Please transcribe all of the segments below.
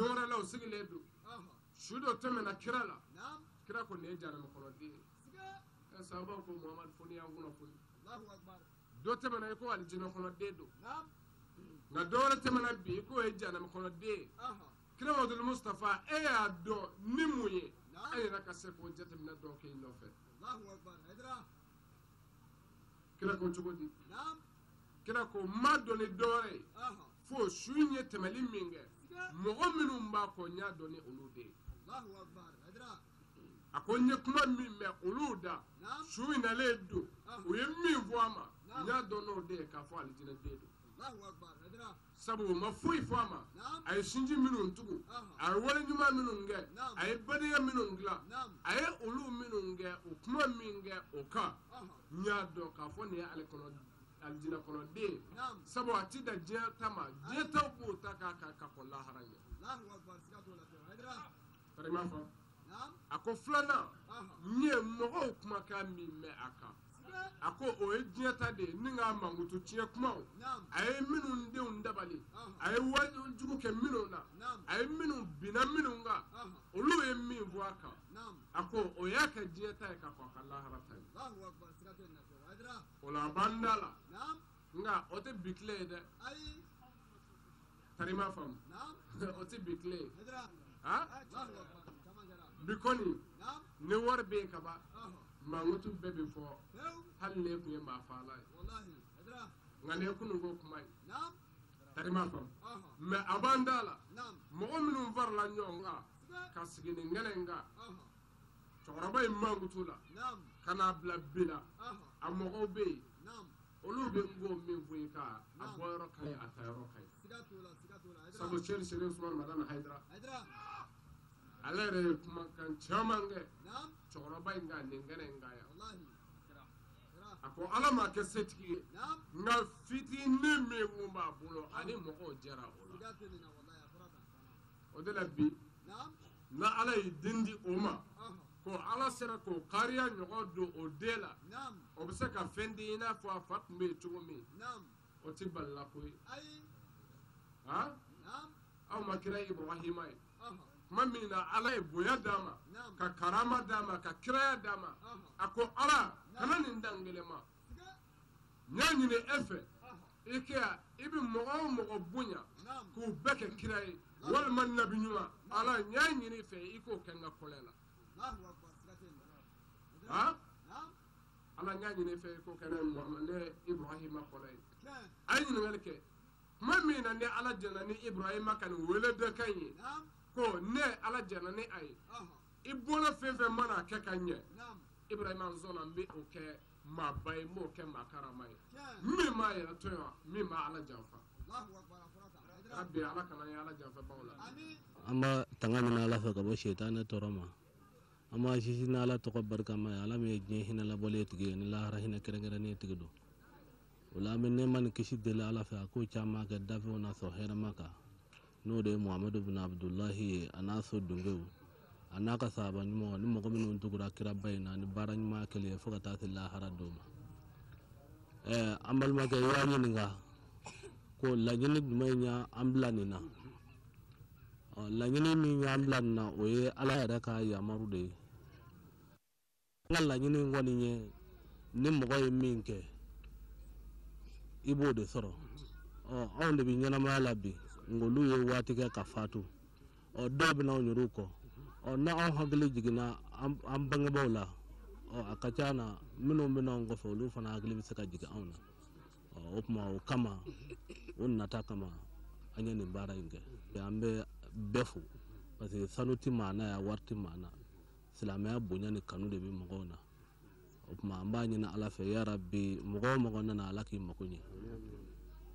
dora la usigile do shudo temena kirala kira ko ne jana ko de sahaba ko muhammad foni yanguno foni Allahu akbar do temena ko aljina ko de do na dora temena bi ko e jana ko de kira wadul mustafa e ya do nimuye ay raka se ko jatemna do ke no fe Allahu akbar hadra kira ko chugodi kira ko madoni dore fo sunye temeli minge mogo minnu b'a ko nya doni olu de Allahu akbar hadra akonye kuma min me olu da su inale do o ye min fo ama nya dono de ka fo aljina de do Allahu akbar hadra sabu ma fo ifo ama ay sinji minnu ntugu ay wala nyuma minnu nge ay badiya minnu ngla ay olu minnu nge o kuma minge o ka nya do ka fo ne alkono aljina kono de sabo ati da je tama je tabu ta ka ko la haranya Allahu akbar sikatu la hadra tarima fa ako flana nye mo kuma ka mi me aka ako o ejeta de ninga mangutu tie kuma ay minu nde undabali ay waju jugu ke minu na ay minu bina minu nga olu e mi vuaka ako o yaka jeta ka ko Allah harata Allahu akbar sikatu la hadra ola bandala nga ote bikle de ay tarima fam ote bikle ha Allahu akbar bikoni ne warbe ka ba mangutu bebe fo halle ku ma fala wallahi hadra ngane kunu go kuma tarima fam me abandala mu'minun varla nyonga kasigini ngelenga choraba mangutu la kana bla bila amogo be olu be ngo min fuika aboyro kay atayro kay sigatula sabu cher sere usman madan haidra alere kuma kan chamange choroba inga ningene ngaya wallahi ako alama ke setki nga fiti ne me ngumba bulo ani moko jara ola sigatulina wallahi afrata odela bi na alay dindi oma ko ala sera ko kariya nyogo do odela o be se ka fendi ina fo afat me tugumi o tiballa ko ha aw makira ibrahima mamina ala boya dama ka karama dama ka kiraya dama ako ala kana nindangelema nyani ne efe ikea ibi mogo bunya ku beke kiraye wal man nabinyuma ala nyani ne fe iko kenga kolela Allahu akbar ha ala nyani ne fe ko kana muhammad ibrahima kolay ay ni ngalke mamina ne ala janani ibrahima kan wele de kanye ko ne ala janani ay ibona fefe mana ke kanye ibrahima zona mbi oke ma bay mo ke makaramay mi ma ya to mi ma ala janfa Allahu akbar rabbi ala kana ya ala janfa bawla amma tangana ala fa ka shaytan toroma amma shi na ala to barka ma ala me je hina la bole tige ni la rahina kere ne tigdo wala min ne man kishi de la ala fa ko chama ga dafa na so hera maka no de muhammad ibn abdullah anaso dungu anaka saba ni mo ko min to gura kira bayna ni baran ma kele fo ta la haradoma ambal ma ga yani nga ko la jini dumanya amblani na la jini mi amblan na o ye ala ya ka ya marude ngalla jini ngoni nye ni mo ko minke ibo de soro on de bi nyana ma labi ngolu ye wati ka fatu o dobe na nyuru ko o na on hagle jigina am banga bawla o akachana mino ngo fo lu fana hagle bi saka jiga awna o opma o kama on nataka ma anyani bara inge ambe befu parce que sanuti mana ya warti mana silamaya bonya ni kanu de bi mogona opma ambani na ala fe ya rabbi mogo na alaki makunyi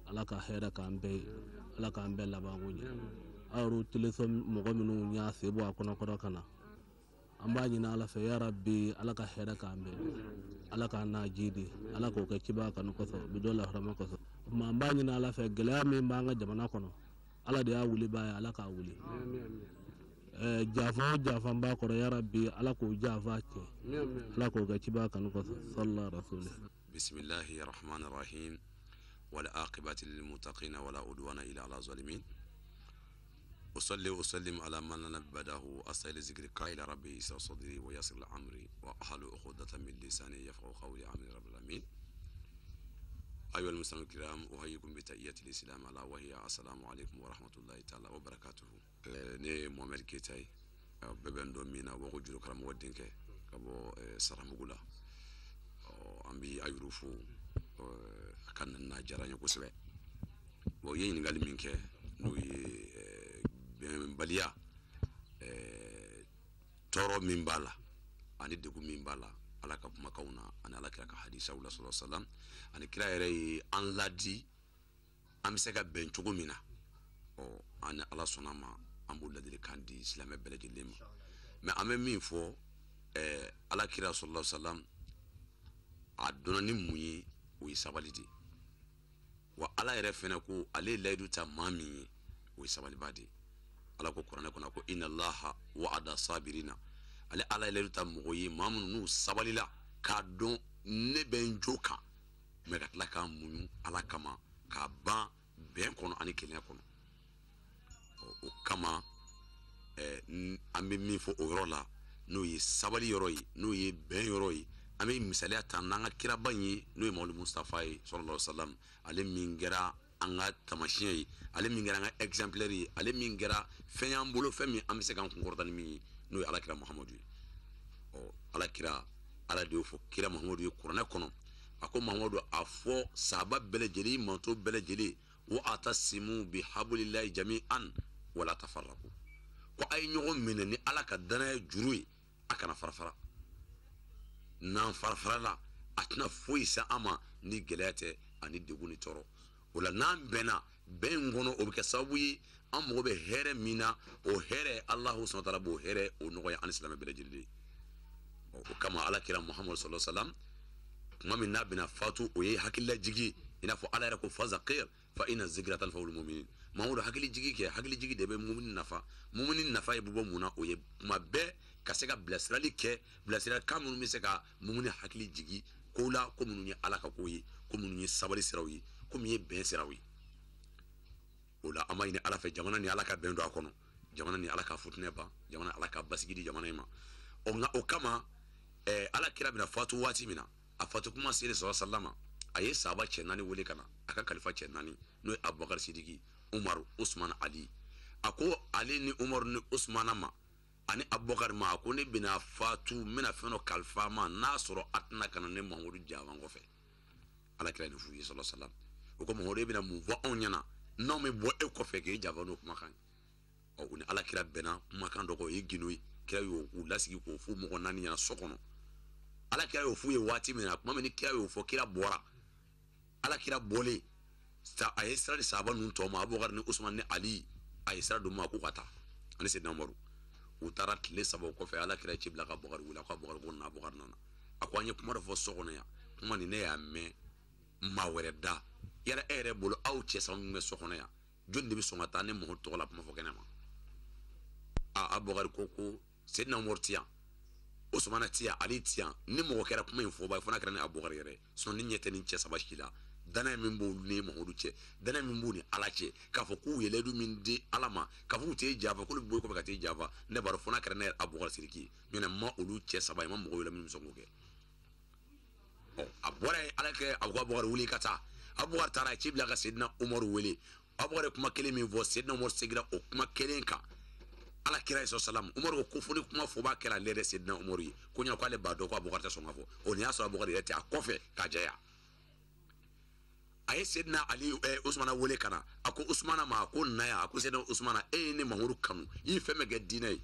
alaka hera kambe alaka ambe labangunyi aru teleso mogo minu nya sebo akono kana ambani na ala fe ya rabbi alaka hera kambe alaka na jidi alaka ko kiba kanu ko so bidola harama ko so ma ambani na ala fe gelami mbanga jamana kono ala de awuli baya alaka awuli jafa mba ko ya rabbi alako jafa ke alako ga kiba kanu ko sallallahu rasulih bismillahir rahmanir rahim wal aqibati lil muttaqin wala udwana ila ala zalimin وأصلي وأسلم على من نبده أستاهل ذكر قائل ربي يسر صدري ويسر أمري وأحل عقدة من لساني يفقهوا قولي آمين رب العالمين. أيها المسلمون الكرام أحييكم بتحية الإسلام على وهي السلام عليكم ورحمة الله تعالى وبركاته. ني محمد كيتاي ببن دومينا وغجلو كرام ودينك كابو سرامغولا أمبي أيروفو أكان الناجرة يكوسبه ويين قال منك نوي بمباليا تورو منبالا أني دكو منبالا على كاب مكونا أنا على كلا حديث الله صلى الله عليه وسلم أنا كلا يري أن لادي أمسكا بنتوغو منا أو أنا على صنما أمبول لدي كاندي سلامة بلد الليم ما أمي مين فو على كلا صلى الله عليه وسلم أدونني موي ويسابالدي wa ala yɛrɛ fɛnɛ ko ale layidu ta maa min ye o ye sabaliba de ye ala ko kuranɛ kɔnɔ ko inna allaha wa'ada sabirina ale ala ye layidu ta mɔgɔ ye maa minnu n'u sabalila k'a dɔn ne bɛ n jo kan mɛ ka tila k'a muɲu ala kama k'a ban bɛn kɔnɔ ani kelenya kɔnɔ o kama an bɛ min fɔ o yɔrɔ la n'o ye sabali yɔrɔ ye n'o ye bɛn yɔrɔ ye an bɛ misaliya ta n'an ka kiraba ye n'o ye Muhamadu Mustafa ye sallallahu alaihi wa sallam ale min kɛra an ka tamasiyɛn ye ale min kɛra an ka exemplaire ye ale min kɛra fɛn y'an bolo fɛn min an bɛ se k'an kunkɔrɔta ni min ye n'o ye alakira Muhamadu ye alakira ala de y'o fɔ kira Muhamadu ye kuranɛ kɔnɔ a ko Muhamadu a fɔ sahaba bɛɛ lajɛlen manto bɛɛ lajɛlen wa atasimu bihablillahi jami'an wala tafarraqu ko a ye ɲɔgɔn minɛ ni ala ka danaya juru ye a kana farafara n'an farafarala a tɛna foyi se an ma ni gɛlɛya tɛ ani degun ni tɔɔrɔ o la n'an bɛnna bɛn in kɔnɔ o bɛ kɛ sababu ye an mago bɛ hɛrɛ min na o hɛrɛ Alahu subahanahu wa taala b'o hɛrɛ o nɔgɔya an ni silamɛ bɛɛ lajɛlen ye o kama alakira Muhamadu sallallahu alaihi wa sallam tuma min n'a bɛna fatu o ye hakililajigi i n'a fɔ ala yɛrɛ ko fazakir fa inna zikra tanfa'ul mu'minin Mamudu hakilijigi kɛ hakilijigi de bɛ mumini nafa mumini nafa ye bɔ mun na o ye kuma bɛɛ ka se ka bilasirali kɛ bilasiralikan minnu bɛ se ka mumini hakili jigi ko la ko minnu ye ala ka ko ye ko minnu ye sabali siraw ye ko min ye bɛn siraw ye o la an b'a ɲini ala fɛ jamana ni ala ka bɛn don a kɔnɔ jamana ni ala ka futinɛ ban jamana ala ka basigi di jamana in ma nka o kama ala kira bɛna fatu waati min na a fatu kuma seli sallallahu a ye sahaba cɛ naani wele ka na a ka kalifa cɛ naani n'o ye Abubakar Sidiki Umaru Usman Ali a ko ale ni Umaru ni Usmana ma ani Abubakar ma a ko ne bɛna fatu n bɛna fɛn dɔ kalifa ma n'a sɔrɔ a tɛna ka na ne Muhamadu jaban kɔfɛ ala kira nin f'u ye sallallahu alaihi wa sallam o ko Muhamadu e bɛna mun fɔ anw ɲɛna n'anw bɛ bɔ e kɔfɛ k'e jaban n'o kumakan ye o ni ala kira bɛnna kumakan dɔ kɔ o ye gindo ye kira y'o lasigi k'o fɔ mɔgɔ naani ɲɛna so kɔnɔ ala kira y'o f'u ye waati min na tuma min ni kira y'o fɔ kira bɔra ala kira bɔlen a ye sira di sahaba ninnu tɔ ma Abubakar ni Usman ni Ali a ye sira d'u ma k'u ka taa ani Seydina Umaru u taara tile saba o kɔfɛ ala kira ci bila ka Abubakar wele a ko Abubakar ko na Abubakar nana a ko an ye kuma dɔ fɔ so kɔnɔ yan kuma nin ne y'a mɛn maa wɛrɛ da yala e yɛrɛ bolo aw cɛ saba min bɛ so kɔnɔ yan jɔnni de bɛ sɔn ka taa ne Muhamadu tɔgɔ la kuma fɔ kɛnɛ ma Abubakar ko Seydina Umaru ti yan Usman ti yan Ali ti yan ni mɔgɔ kɛra kuma in fɔba ye fo n'a kɛra ne Abubakar yɛrɛ sinon ni ɲɛ tɛ ni cɛ saba si la danaya min b'u ni Muhamadu cɛ danaya min b'u ni ala cɛ k'a fɔ k'u ye layidu min di ala ma k'a fɔ k'u t'e janfa k'olu bɛ bɔ kɔfɛ ka t'e janfa ne b'a dɔn fo n'a kɛra ne yɛrɛ Abubakar Sidiki ye ɲɔnɛ ma olu cɛ saba ye ma mɔgɔ wele min bɛ sɔn k'o kɛ a bɔra yen ala kɛ Abubakar wuli ka taa Abubakar taara a ye ci bila ka Seydina Umaru wele Abubakar ye kuma kelen min fɔ Seydina Umaru seginna o kuma kelen kan ala kira ye sallam Umaru ko fo ni kuma fɔba kɛra ale yɛrɛ Seydina Umaru ye ko ɲɛna k'ale b'a dɔn ko Abubakar tɛ sɔn ka fɔ o nin y'a sɔrɔ Abubakar yɛrɛ tɛ a kɔfɛ k'a jɛya a ye Seydina Ali Usmana wele ka na a ko Usmana ma a ko na yan a ko Seydina Usmana e ye ne Muhamadu kanu i ye fɛn bɛɛ kɛ diinɛ ye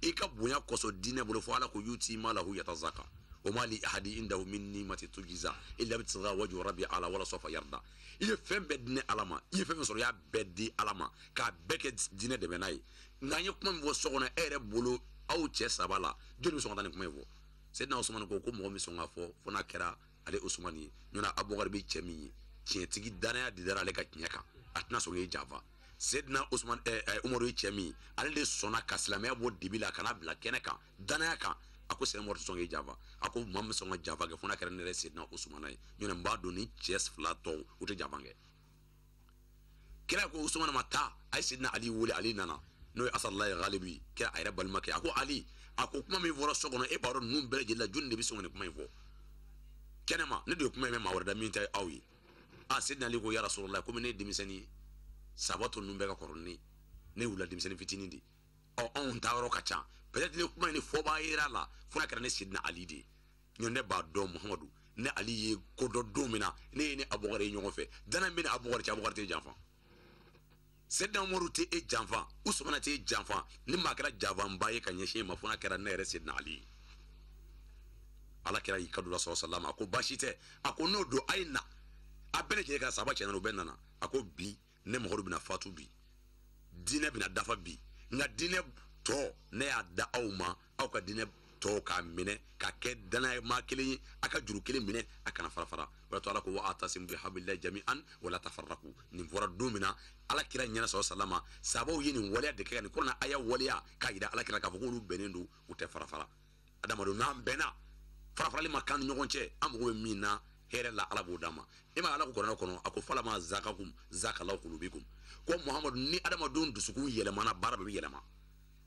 i ka bonya kɔsɔn diinɛ bolo fo ala ko yuti ma lahu yatazaka wa ma li ahadi indahu min ni'mati tujza illa ibtigha wajhi rabbi ala wala sawfa yarda i ye fɛn bɛɛ di ne ala ma i ye fɛn sɔrɔ i y'a bɛɛ di ala ma k'a bɛɛ kɛ diinɛ dɛmɛ n'a ye nka an ye kuma min fɔ so kɔnɔ e yɛrɛ bolo aw cɛ saba la jɔnni bɛ sɔn ka taa nin kuma in fɔ Seydina Usmana ko mɔgɔ min sɔn k'a fɔ fo n'a kɛra ale Usmani ye ɲɔna Abubakar bɛ cɛ min ye tiɲɛtigi danaya de dara ale ka tiɲɛ kan a tɛna sɔn k'e janfa Seydina Usman Umaru ye cɛ min ye ale de sɔnna ka silamɛya bɔ dibi la ka n'a bila kɛnɛ kan danaya kan a ko Seydina Umaru tɛ sɔn k'e janfa a ko maa min sɔn ka janfa kɛ fo n'a kɛra ne yɛrɛ Seydina Usmana ye ɲɔna n b'a dɔn ni cɛ fila tɔw u tɛ janfa kɛ kira ko Usmana ma taa a ye Seydina Ali wele ale nana n'o ye asalayi ghalibi kira a yɛrɛ balimakɛ a ko ali a ko kuma min fɔra so kɔnɔ e b'a dɔn ninnu bɛɛ lajɛlen la jɔnni de bɛ sɔn ka nin kuma in fɔ kɛnɛma ne de ye kuma in mɛn maa wɛrɛ da min tɛ aw ye a Seydina Ali ko ya Rasulullah komi ne ye denmisɛnnin saba tɔ ninnu bɛɛ ka kɔrɔ ni ne y'u la denmisɛnnin fitinin de anw ta yɔrɔ ka ca peut-être ne kuma in fɔ b'a yera la fo n'a kɛra ne Seydina Ali de ye ɲɔ ne b'a dɔn Muhamadu ne Ali ye ko dɔ don min na ne ye ne Abubakar ye ɲɔgɔn fɛ dana min bɛ ne Abubakar cɛ Abubakar tɛ janfa Seydina Umaru tɛ e janfa Usmana tɛ e janfa ni maa kɛra janfanba ye ka ɲɛsin e ma fo n'a kɛra ne yɛrɛ Seydina Ali ye Ala kɛra y'i kadu la sallallahu a ko baasi tɛ a ko n'o don a ye na a bɛɛ lajɛlen ka sahaba cɛ nana u bɛɛ nana a ko bi ne Mamadu bɛna fatu bi diinɛ bɛna dafa bi nka diinɛ tɔ ne y'a da aw ma aw ka diinɛ tɔ k'a minɛ ka kɛ danaya kelen ye a ka juru kelen minɛ a kana fara fara o de la Ala ko wa atasimu bihablillahi jami'an wala tafarraqu nin fɔra don min na Ala kira ɲɛna sallallahu alaihi sahabaw ye nin waleya de kɛ ka nin kɔrɔ aya waleya k'a jira Ala kira k'a fɔ k'olu bɛnnen don u tɛ fara fara adamadenw n'an bɛnna fara farali ma kan ni ɲɔgɔn cɛ an mago bɛ min na hɛrɛ la Ala b'o d'an ma e ma Ala ko kuranɛ kɔnɔ a ko falama zakakum zakalaw qulubikum ko Muhamadu ni adamadenw dusukun yɛlɛmana baara bɛɛ bɛ yɛlɛma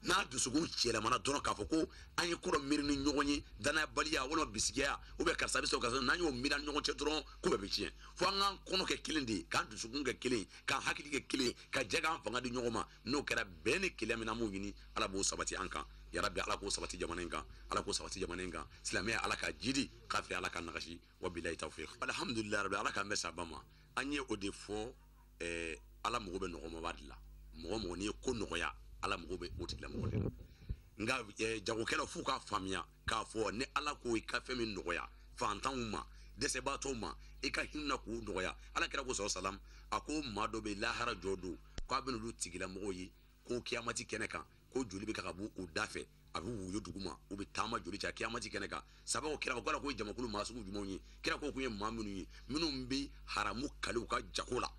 n'a dusukun yɛlɛmana dɔrɔn k'a fɔ ko an ye kɔrɔ miiri ni ɲɔgɔn ye danayabaliya walima bisigiya karisa bɛ se o karisa n'an y'o miiri an ni ɲɔgɔn cɛ dɔrɔn ko bɛɛ bɛ tiɲɛ fo an k'an kɔnɔ kɛ kelen de ye k'an dusukun kɛ kelen k'an hakili kɛ kelen ka jɛ k'an fanga di ɲɔgɔn ma n'o kɛra bɛn ni kɛlɛ min an b'o ɲini Ala b'o sabati an kan yarabi Ala k'o sabati jamana in kan Ala k'o sabati jamana in kan silamɛya Ala ka jidi kafiri Ala ka nagasi wa bilahi tawfiq alhamdulillah rabbi Ala k'an bɛ sababa ma an ye o de fɔ Ala mago bɛ nɔgɔmaba de la mɔgɔ n'i ye ko nɔgɔya Ala mago bɛ o tigilamɔgɔ de la nka jagokɛlaw f'u k'a faamuya k'a fɔ ni Ala ko i ka fɛn min nɔgɔya fantanw ma dɛsɛbaatɔw ma i ka hinɛ k'u nɔgɔya Ala kira ko salam a ko maa dɔ bɛ lahara jɔ don k'a bɛ n'olu tigilamɔgɔw ye ko kiyamati kɛnɛ kan ko joli bɛ ka bɔ u da fɛ a bɛ wuyo duguma u bɛ taama joli cɛ kiyamati kɛnɛ kan sababu kira ko Ala ko jamakulu maa sugu jumɛnw ye kira ko kun ye maa minnu ye minnu bɛ haramu kali u ka jago la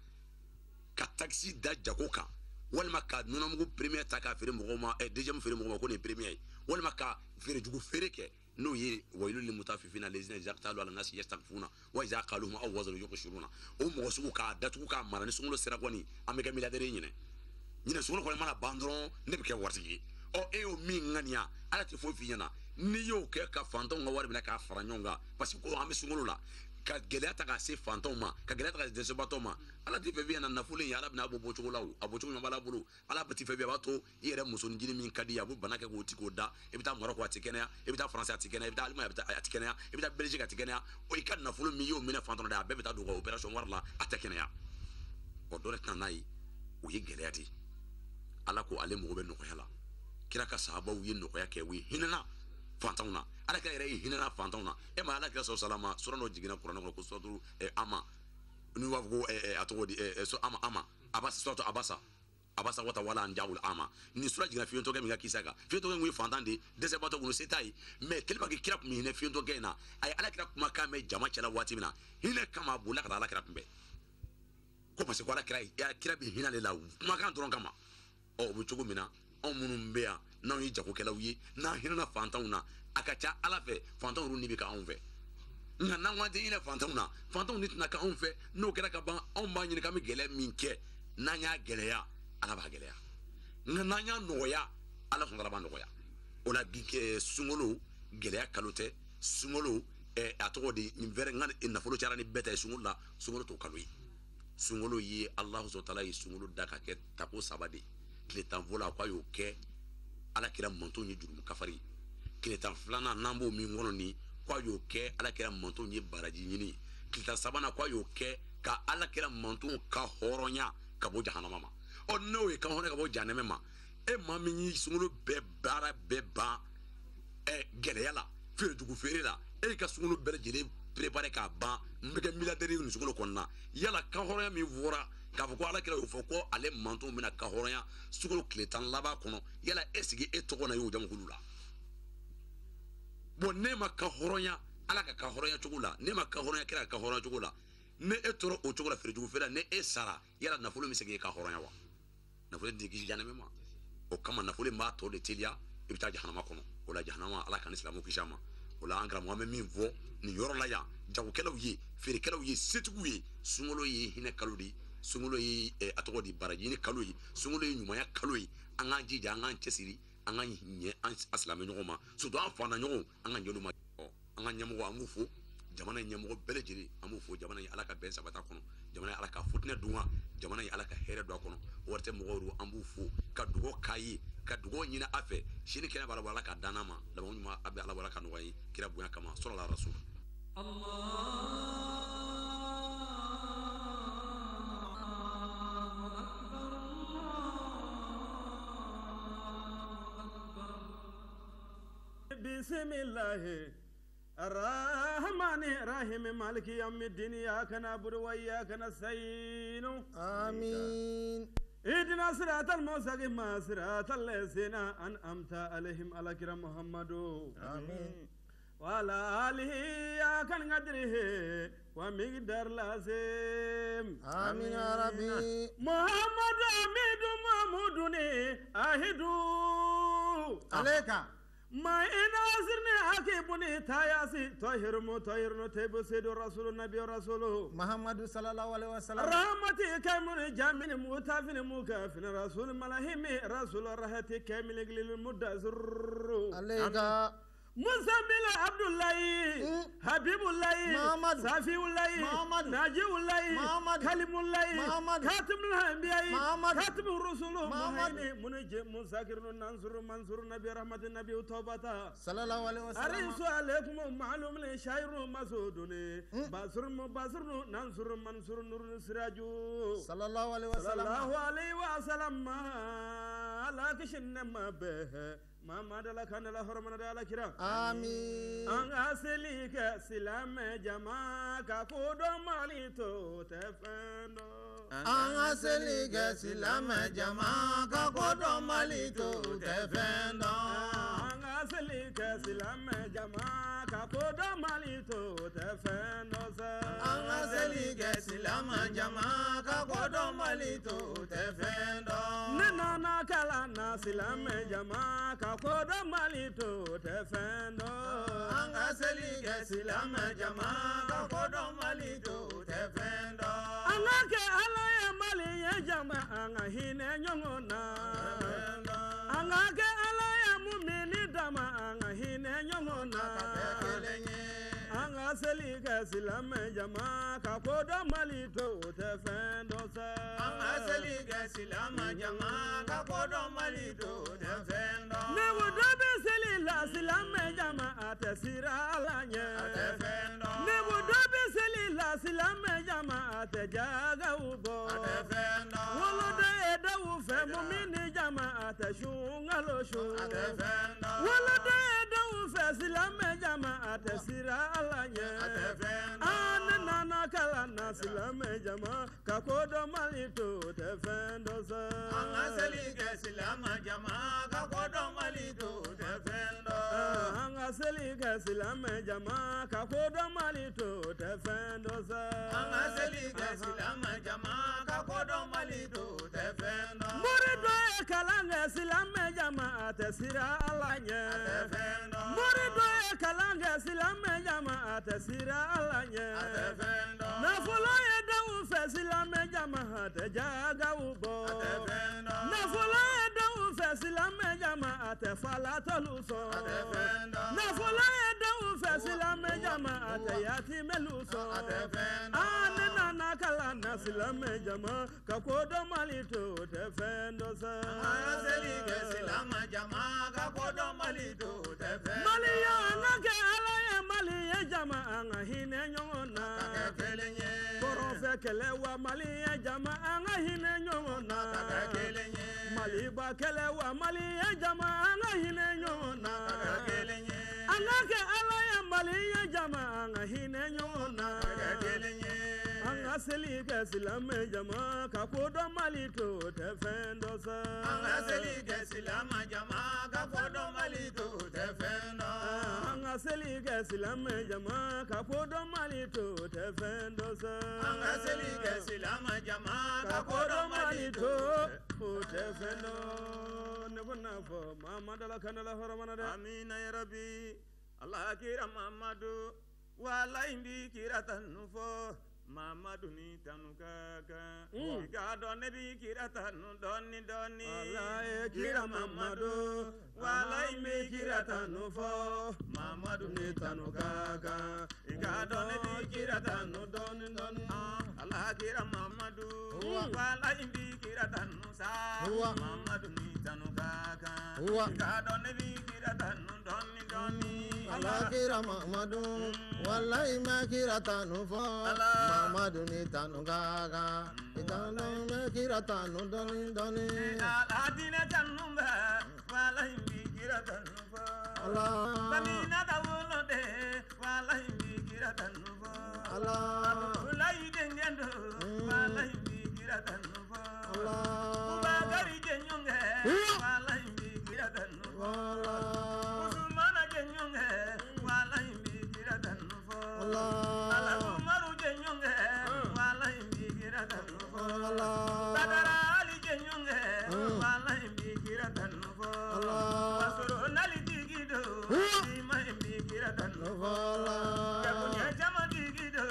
ka taxi da jago kan walima ka nɔnɔmugu premier ta k'a feere mɔgɔw ma deuxième feere mɔgɔw ma ko nin premier ye walima ka feere jugu feere kɛ n'o ye wayilu lil mutaffifina allazina idza qtalu ala nasi yastagfuna wa idza qaluhum aw wazanu yuqshiruna o mɔgɔ sugu k'a datugu k'a mara ni sunkalo sera kɔni an bɛ kɛ milliardaire ye ɲinɛ sunkalo kɔni mana ban dɔrɔn ne bɛ kɛ waritigi ye e y'o min ŋaniya Ala tɛ foyi f'i ɲɛna n'i y'o kɛ ka fantanw ka wari minɛ k'a fara ɲɔgɔn kan parce que ko an bɛ sunkalo la ka gɛlɛya ta k'a se fantanw ma ka gɛlɛya ta ka se dɛsɛbaatɔw ma Ala tɛ fɛ f'i ɲɛna nafolo in Ala bɛna bɔ bɔcogo la o a bɔcogo ɲuman b'a bolo Ala tɛ fɛ f'i a b'a to i yɛrɛ musonin min ka di ye a bɛ bana kɛ k'o ti k'o da i bɛ taa Marɔku a tɛ kɛnɛya i bɛ taa Faransi a tɛ kɛnɛya i bɛ taa Allemagne a tɛ kɛnɛya i bɛ taa Belgique a tɛ kɛnɛya o i ka nafolo min y'o minɛ fantanw da a bɛɛ bɛ taa don u ka opération wari la a tɛ kɛnɛya o dɔ de tɛna n'a ye o ye gɛlɛya de Ala ko ale mago bɛ nɔgɔya la kira ka sahabaw ye nɔgɔya kɛ u ye hinɛna fantanw na Ala kira yɛrɛ ye hinɛna fantanw na e ma Ala kira salama sura dɔ jiginna kuranɛ kɔnɔ ko suratu ama n'u b'a fɔ ko a tɔgɔ di ama abasa suratu abasa wata wala an jawul ama ni sura jiginna fiyentɔkɛ min ka kisa kan fiyentɔkɛ kun ye fantan de dɛsɛbaatɔ kun se t'a ye mais tellement que kira kun bɛ hinɛ fiyentɔkɛ in na a ye Ala kira kumakan mɛn jama cɛla waati min na hinɛ kama a bolila ka taa Ala kira kunbɛn ko parce que ko Ala kira bɛ hinɛ ale la kumakan dɔrɔn kama o bɛ cogo min na anw minnu bɛ yan n'anw ye jagokɛlaw ye n'an hinɛna fantanw na a ka ca Ala fɛ fantanw olu ni bɛ k'anw fɛ nka n'an ko an tɛ hinɛ fantanw na fantanw ni tɛna k'anw fɛ n'o kɛra ka ban anw b'a ɲini k'an bɛ gɛlɛya min kɛ n'an y'a gɛlɛya Ala b'a gɛlɛya nka n'an y'a nɔgɔya Ala sɔnna b'a nɔgɔya o la sunkalo gɛlɛya kalo tɛ sunkalo a tɔgɔ di nin fɛrɛ n ka nafolo cayara ni bɛɛ ta ye sunkalo la sunkalo t'o kalo ye sunkalo ye Alahu subahanahu wa taala ye sunkalo da ka kɛ tako saba de tile tan fɔlɔ a ko a y'o kɛ Ala kira mantonw ye jurumu kafari tile tan filanan n'an b'o min kɔnɔ nin ko a y'o kɛ Ala kira mantonw ye baraji ɲini tile tan sabanan ko a y'o kɛ ka Ala kira mantonw ka hɔrɔnya ka bɔ jahanama ma n'o ye ka hɔrɔnya ka bɔ jahanama ma e maa min y'i sunkalo bɛɛ baara bɛɛ ban gɛlɛya la feere jugu feere la e ka sunkalo bɛɛ lajɛlen préparé k'a ban n bɛ kɛ milliardaire ye nin sunkalo kɔnɔna yala ka hɔrɔnya min fɔra k'a fɔ ko Ala kira y'o fɔ ko ale mantonw bɛna ka hɔrɔnya sunkalo tile tan laban kɔnɔ yala est-ce que e tɔgɔ na y'o jamakulu la bon ne ma ka hɔrɔnya Ala ka hɔrɔnya cogo la ne ma ka hɔrɔnya kira ka hɔrɔnya cogo la ne e tora o cogo la feere jugu feere la ne e sara yala nafolo min segin e ka hɔrɔnya wa nafolo tɛ kisi jahanama ma o kama nafolo b'a tɔ de teliya i bɛ taa jahanama kɔnɔ o la jahanama Ala ka ni silamɛw kisi a ma o la an karamɔgɔ an bɛ min fɔ nin yɔrɔ la yan jagokɛlaw ye feerekɛlaw ye setigiw ye sunkalo ye hinɛ kalo de ye sunkalo ye a tɔgɔ di baraji ɲini kalo ye sunkalo ye ɲumanya kalo ye an k'an jija an k'an cɛsiri an ka ɲɛ an silamɛ ɲɔgɔn ma surtout an fana ɲɔgɔn an ka ɲɛlu ma an ka ɲɛmɔgɔ an b'u fo jamana ɲɛmɔgɔ bɛɛ lajɛlen an b'u fo jamana in ala ka bɛn sabata kɔnɔ jamana in ala ka futinɛ dun wa jamana in ala ka hɛrɛ don a kɔnɔ o wari tɛ mɔgɔw do an b'u fo ka dugawu k'a ye ka dugawu ɲini a fɛ sini kɛnɛ b'a la ala ka danna ma laban ɲuman a bɛ ala wala ka nɔgɔya ye kira bonya kama sɔrɔla rasul بسم الله الرحمن الرحيم مالك يوم الدين إياك نعبد وإياك نستعين آمين اهدنا الصراط المستقيم صراط الذين أنعمت عليهم على كرام محمد آمين وعلى آله إياك قدره ومقدار لازم آمين يا ربي محمد أميد محمودني أهدو عليك ما إن أزرني أكيبني تياسي طهر تيب سيد رسول النبي رسوله محمد صلى الله عليه وسلم رحمتي كامل جامل متافن مكافن رسول ملاهم رسول رحتي كامل قليل المدزر عليك مسامل عبد الله حبيب الله محمد صافي الله محمد ناجي الله محمد كلم الله محمد خاتم الانبياء محمد خاتم الرسل محمد منجي مذاكر ننصر منصور نبي رحمة النبي توبته صلى الله عليه وسلم أريس عليكم معلوم لشاعر مسعودني بصر مبصر ننصر منصور نور سراجو صلى الله عليه وسلم صلى الله عليه وسلم على كشن ما به ما دل كان له حرمنا دل كرا آمين أن أسليك سلام جماعة كودو ماليتو تفندو أن أسليك سلام جماعة كودو ماليتو تفندو أن أسليك سلام جماعة كودو ماليتو تفندو أن أسليك سلام جماعة كودو ماليتو تفندو نانا كلا سلام جماعة كودو ماليتو تفندو أن أسليك سلام جماعة كودو ماليتو تفندو أنك على مالي جماعة هنا يومنا أنك على مؤمن دما هنا يومنا أنك سليك سلام جماعة كودو ماليتو تفندو أن أسليك سلام جماعة كودو ماليتو تفندو نبودو بسليلا سلام جماعة تسيرا لانيا نبودو بسليلا سلام جماعة تجاغا وبو ولد يدو فمؤمن جماعة شونغالو شو ولد يدو فسلام جماعة تسيرا لانيا أنا نانا كلا سلام جماعة كودو ماليتو تفندو أن أسليك سلام جماعة كودو ماليتو تفندو أن أسليك سلام جماعة كودو ماليتو تفندو أن أسليك سلام جماعة كودو ماليتو تفندو مريدو كلام سلام جماعة تسيرا الله مريدو كلام سلام جماعة تسيرا الله نفلو يدو فسلام جماعة تجاغا وبو نفلو يدو فسلام جماعة فلا تلوسو نفلو يدو فسلام جماعة ياتي ملوسو أنا ناكلا سلام جماعة كودو ماليتو تفندو أن أسليك سلام جماعة كودو ماليتو تفندو ماليا ناكا على ماليا جماعة هنا يونا Korofe kelewa maliya jama'a nga hine nyona Maliba kelewa maliya jama'a nga hine nyona Anake alaya maliya jama'a nga hine nyona Anga selike silame jama'a kakodo malito tefendo sa Anga selike silama jama'a kakodo malito tefendo Anga selike silame jama'a kakodo malito tefendo sa Anga selike silama jama'a kakodo malito tefendo nebona fo mama dala kanala horamana de Amina ya Rabbi Allah kira Muhammadu wala imbi kira tanufo Mamadu ni tanukaka Ika doni bi kira tanu doni doni Allah kira Mamadu wala ime kira tanu fo Mamadu ni tanukaka Ika doni bi kira tanu doni doni Allah kira Mamadu wala ime kira tanu sa Mamadu ni tanukaka Ika doni bi kira tanu doni doni Allah kira Mamadu wala ime kira tanu fo Mamadu ni tanu gaga itanu me kira tanu doni doni Adina tanu ba wala ime kira tanu fo Allah Bamina dawulo de wala ime kira tanu fo Allah Ulai dengendo wala ime kira tanu fo Allah Ubagari jenyonge wala ime kira tanu fo Allah Usmana jenyonge wala ime kira tanu fo Allah Ala Umaru jenyonge wala ime kira tanu fo Allah Badara Ali jenyonge wala ime kira tanu fo Allah Wasoro nali digido ima ime kira tanu fo Allah Kabunya jama digido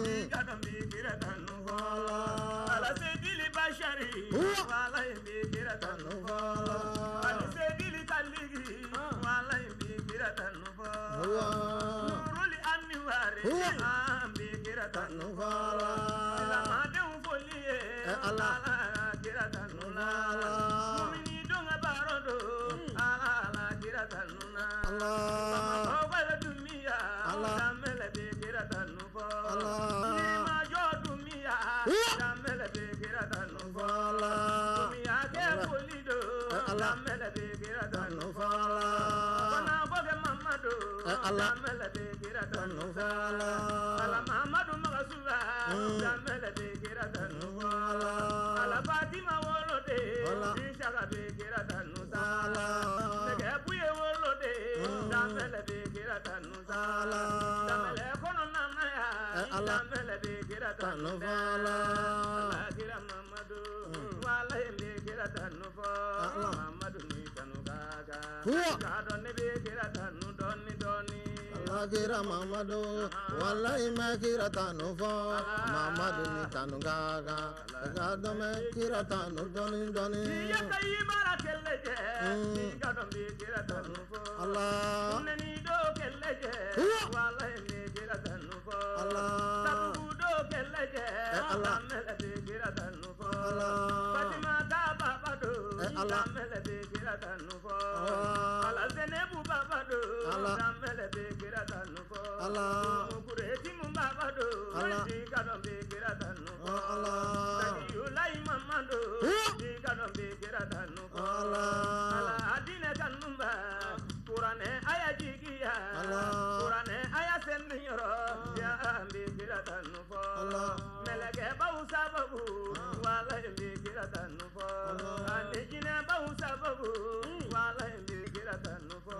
digado ime kira tanu fo Ala sedili bashari wala ime kira tanu fo Ala sedili kaligi wala ime kira tanu fo Nuruli anniware ambe kira tanu fo Ila madeu folie ala kira tanu la Mumini donga barodo ala kira tanu na Allah Obala dumia damele be kira tanu fo Allah Ima jo dumia damele be kira tanu fo Allah Dumia ke folido damele be kira tanu fo Allah Kona boge mamado damele be kira tanu fo Ala mamado magasuba damele be kira tanu fo Ala Fatima wolode ishaka be kira tanu sa Nege buye wolode damele be kira tanu sa Damele kono namaya damele be kira tanu sa Ala kira Mamadu wala be kira tanu fo Mamadu ni tanu gaga Gado ne be kira tanu doni doni Allah kira Mamadu wala ime kira tanu fo Mamadu ni tanu gaga gado me kira tanu doni doni Iya tayi mara kelleje gado be kira tanu fo Allah Nani do kelleje wala be kira tanu fo Allah Tabu do kelleje damele be kira tanu fo Fatima da baba do damele be kira tanu fo Ala Zenebu baba do damele be kira tanu fo Allah Kureti mu baba do gado be kira tanu fo Allah Yulai mamando gado be kira tanu fo Ala adine kanumba Kurane aya jigiya Kurane aya sennyoro ya ambi kira tanu fo Meleke bau sababu wala ambi kira tanu fo Anejine bau sababu wala ambi kira tanu fo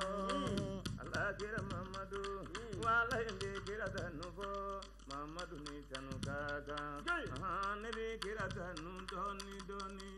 Allah kira Mamadu wala ambi kira tanu fo Mamadu ni tanu gaga Nabi kira tanu doni doni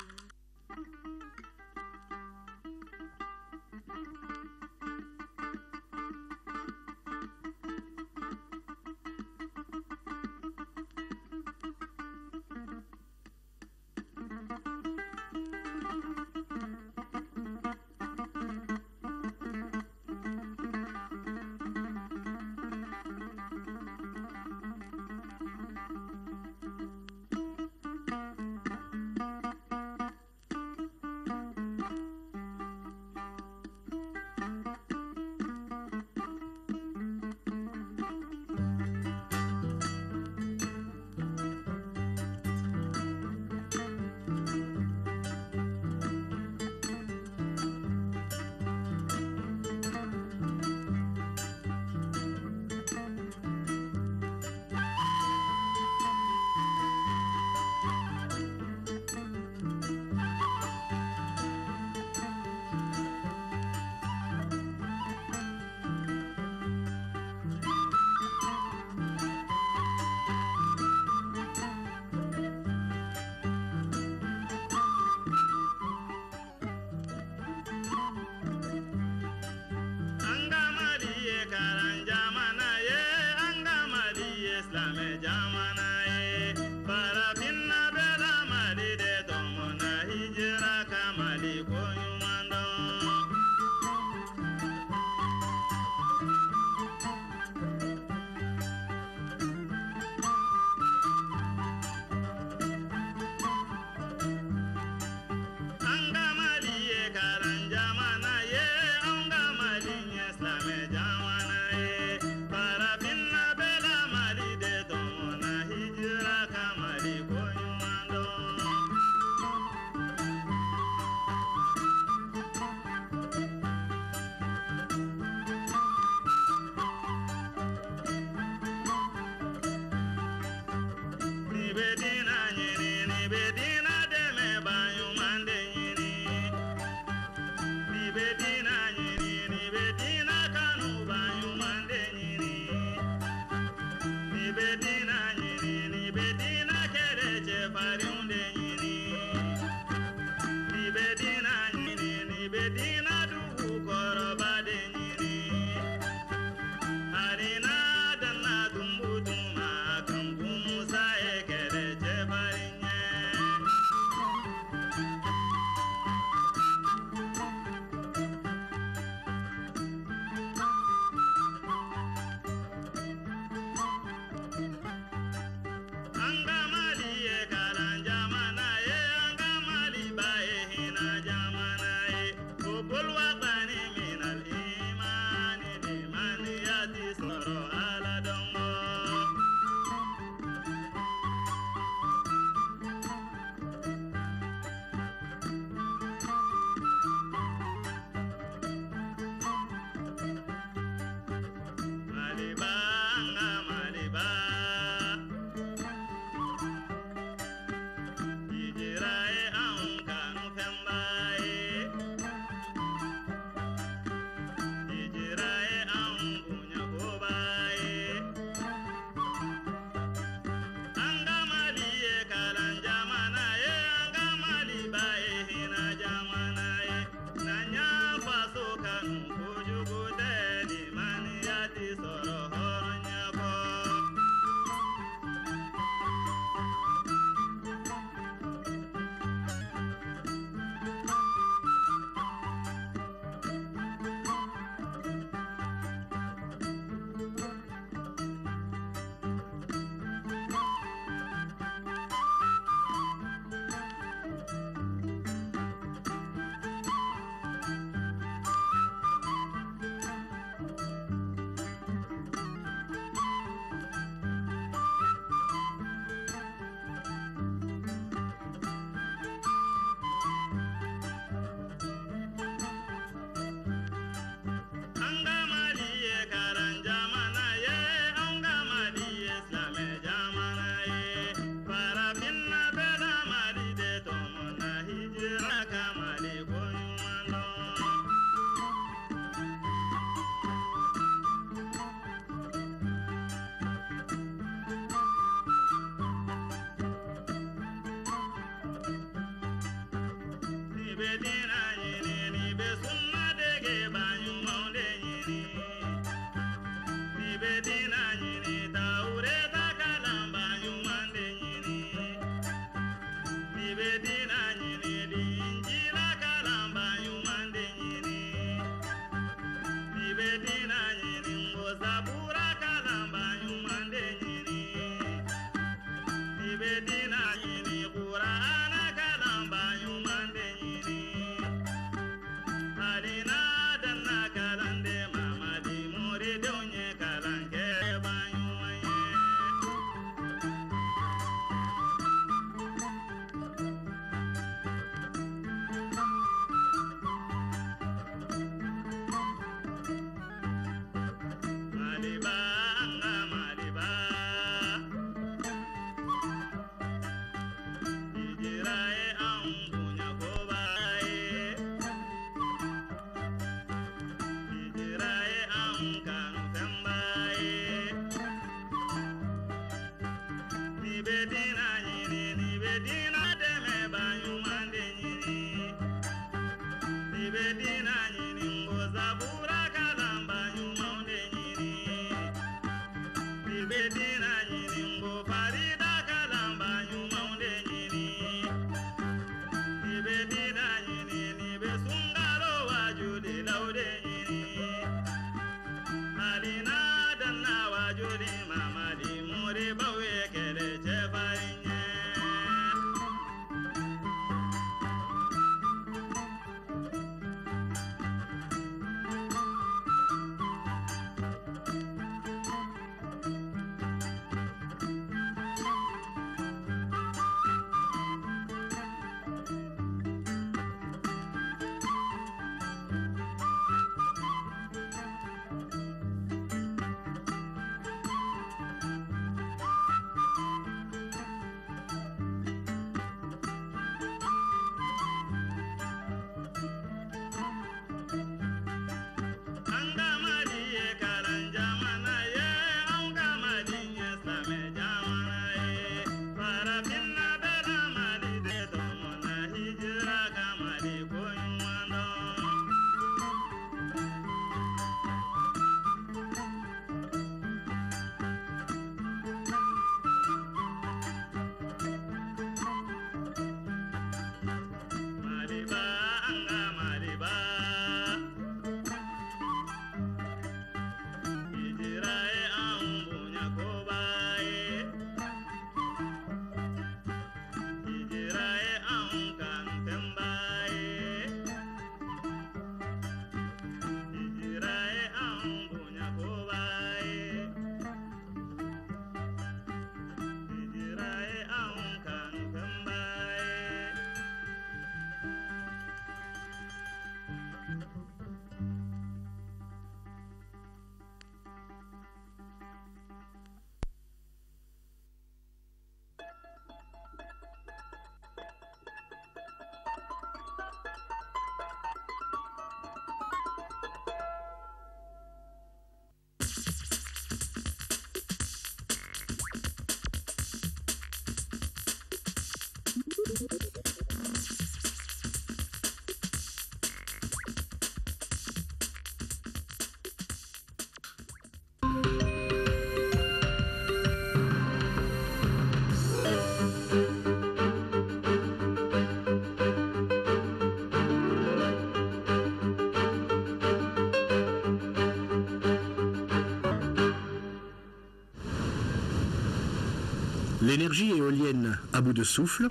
L'énergie éolienne à bout de souffle,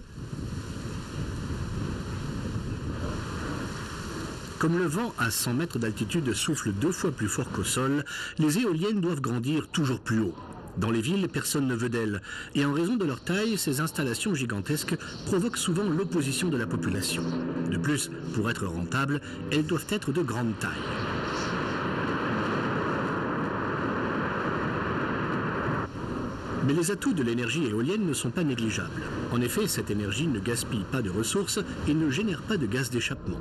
comme le vent à 100 mètres d'altitude souffle 2 fois plus fort qu'au sol, les éoliennes doivent grandir toujours plus haut. Dans les villes, personne ne veut d'elles, et en raison de leur taille, ces installations gigantesques provoquent souvent l'opposition de la population. De plus, pour être rentables, elles doivent être de grande taille. Mais les atouts de l'énergie éolienne ne sont pas négligeables. En effet, cette énergie ne gaspille pas de ressources et ne génère pas de gaz d'échappement.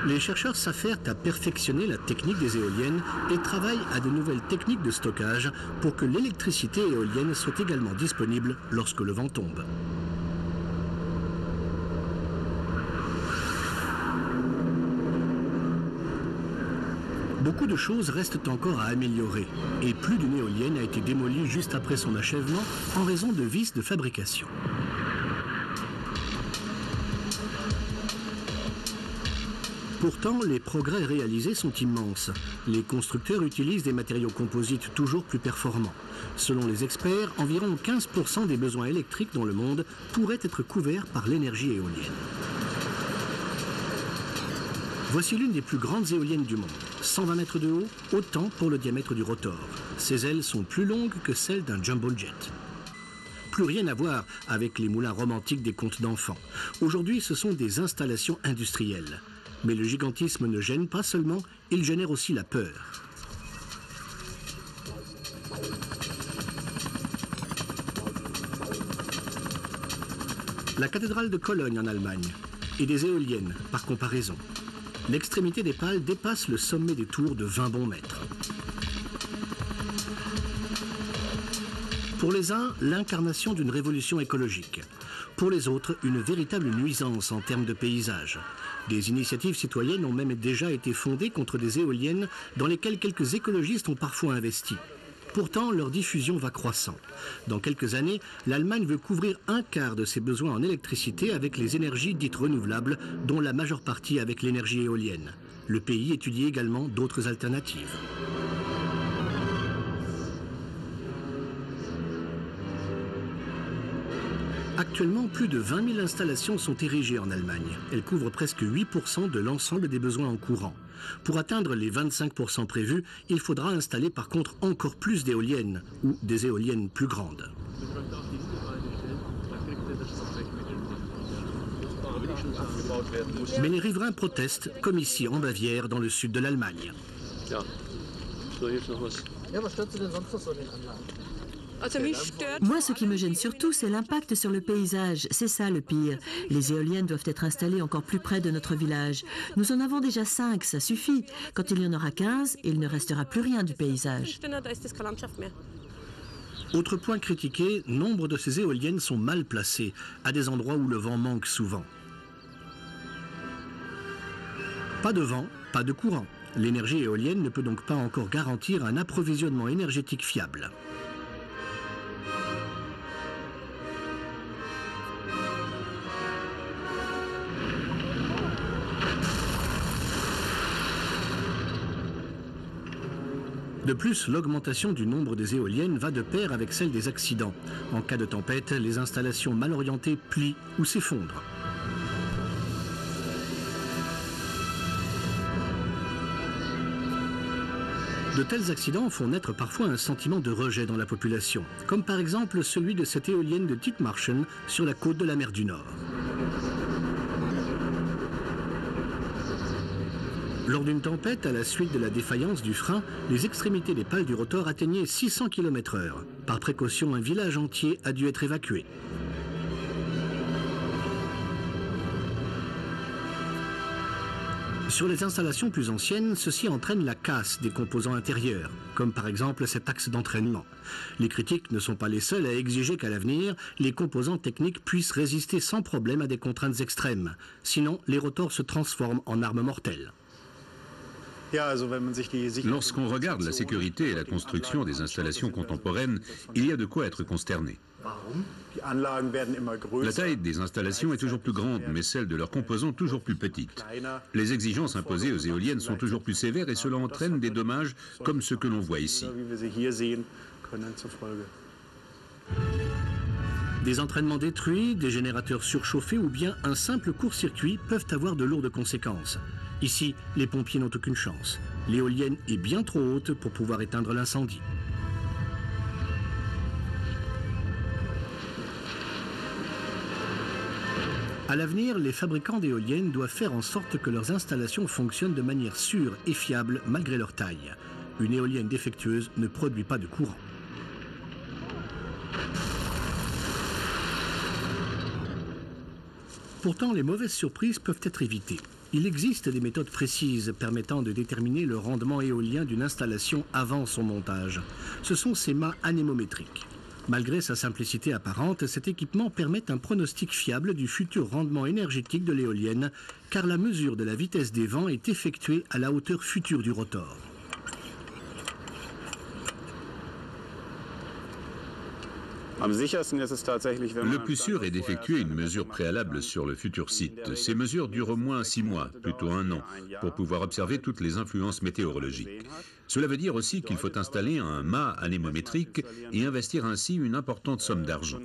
Les chercheurs s'affairent à perfectionner la technique des éoliennes et travaillent à de nouvelles techniques de stockage pour que l'électricité éolienne soit également disponible lorsque le vent tombe. Beaucoup de choses restent encore à améliorer et plus d'une éolienne a été démolie juste après son achèvement en raison de vices de fabrication. Pourtant, les progrès réalisés sont immenses. Les constructeurs utilisent des matériaux composites toujours plus performants. Selon les experts, environ 15% des besoins électriques dans le monde pourraient être couverts par l'énergie éolienne. Voici l'une des plus grandes éoliennes du monde. 120 mètres de haut, autant pour le diamètre du rotor. Ses ailes sont plus longues que celles d'un jumbo jet. Plus rien à voir avec les moulins romantiques des contes d'enfants. Aujourd'hui, ce sont des installations industrielles. Mais le gigantisme ne gêne pas seulement, il génère aussi la peur. La cathédrale de Cologne en Allemagne, et des éoliennes par comparaison. L'extrémité des pales dépasse le sommet des tours de 20 bons mètres. Pour les uns, l'incarnation d'une révolution écologique. Pour les autres, une véritable nuisance en termes de paysage. Des initiatives citoyennes ont même déjà été fondées contre des éoliennes dans lesquelles quelques écologistes ont parfois investi. Pourtant, leur diffusion va croissant. Dans quelques années, l'Allemagne veut couvrir un quart de ses besoins en électricité avec les énergies dites renouvelables, dont la majeure partie avec l'énergie éolienne. Le pays étudie également d'autres alternatives. Actuellement, plus de 20 000 installations sont érigées en Allemagne. Elles couvrent presque 8% de l'ensemble des besoins en courant. Pour atteindre les 25% prévus, il faudra installer par contre encore plus d'éoliennes ou des éoliennes plus grandes. Mais les riverains protestent, comme ici en Bavière, dans le sud de l'Allemagne. Moi, ce qui me gêne surtout, c'est l'impact sur le paysage. C'est ça le pire. Les éoliennes doivent être installées encore plus près de notre village. Nous en avons déjà 5, ça suffit. Quand il y en aura 15, il ne restera plus rien du paysage. Autre point critiqué, nombre de ces éoliennes sont mal placées, à des endroits où le vent manque souvent. Pas de vent, pas de courant. L'énergie éolienne ne peut donc pas encore garantir un approvisionnement énergétique fiable. De plus, l'augmentation du nombre des éoliennes va de pair avec celle des accidents. En cas de tempête, les installations mal orientées plient ou s'effondrent. De tels accidents font naître parfois un sentiment de rejet dans la population, comme par exemple celui de cette éolienne de Dithmarschen sur la côte de la mer du Nord. Lors d'une tempête, à la suite de la défaillance du frein, les extrémités des pales du rotor atteignaient 600 km/h. Par précaution, un village entier a dû être évacué. Sur les installations plus anciennes, ceci entraîne la casse des composants intérieurs, comme par exemple cet axe d'entraînement. Les critiques ne sont pas les seuls à exiger qu'à l'avenir, les composants techniques puissent résister sans problème à des contraintes extrêmes. Sinon, les rotors se transforment en armes mortelles. Lorsqu'on regarde la sécurité et la construction des installations contemporaines, il y a de quoi être consterné. La taille des installations est toujours plus grande, mais celle de leurs composants toujours plus petite. Les exigences imposées aux éoliennes sont toujours plus sévères et cela entraîne des dommages comme ceux que l'on voit ici. Des entraînements détruits, des générateurs surchauffés ou bien un simple court-circuit peuvent avoir de lourdes conséquences. Ici, les pompiers n'ont aucune chance. L'éolienne est bien trop haute pour pouvoir éteindre l'incendie. À l'avenir, les fabricants d'éoliennes doivent faire en sorte que leurs installations fonctionnent de manière sûre et fiable malgré leur taille. Une éolienne défectueuse ne produit pas de courant. Pourtant, les mauvaises surprises peuvent être évitées. Il existe des méthodes précises permettant de déterminer le rendement éolien d'une installation avant son montage. Ce sont ces mâts anémométriques. Malgré sa simplicité apparente, cet équipement permet un pronostic fiable du futur rendement énergétique de l'éolienne, car la mesure de la vitesse des vents est effectuée à la hauteur future du rotor. Le plus sûr est d'effectuer une mesure préalable sur le futur site. Ces mesures durent au moins 6 mois, plutôt 1 an, pour pouvoir observer toutes les influences météorologiques. Cela veut dire aussi qu'il faut installer un mât anémométrique et investir ainsi une importante somme d'argent.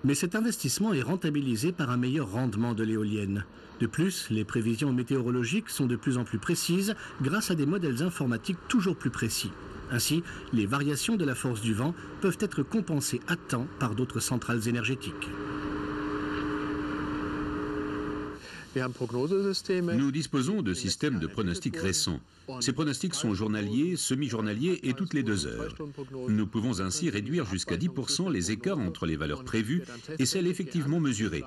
Mais cet investissement est rentabilisé par un meilleur rendement de l'éolienne. De plus, les prévisions météorologiques sont de plus en plus précises grâce à des modèles informatiques toujours plus précis. Ainsi, les variations de la force du vent peuvent être compensées à temps par d'autres centrales énergétiques. Nous disposons de systèmes de pronostics récents. Ces pronostics sont journaliers, semi-journaliers et toutes les 2 heures. Nous pouvons ainsi réduire jusqu'à 10% les écarts entre les valeurs prévues et celles effectivement mesurées.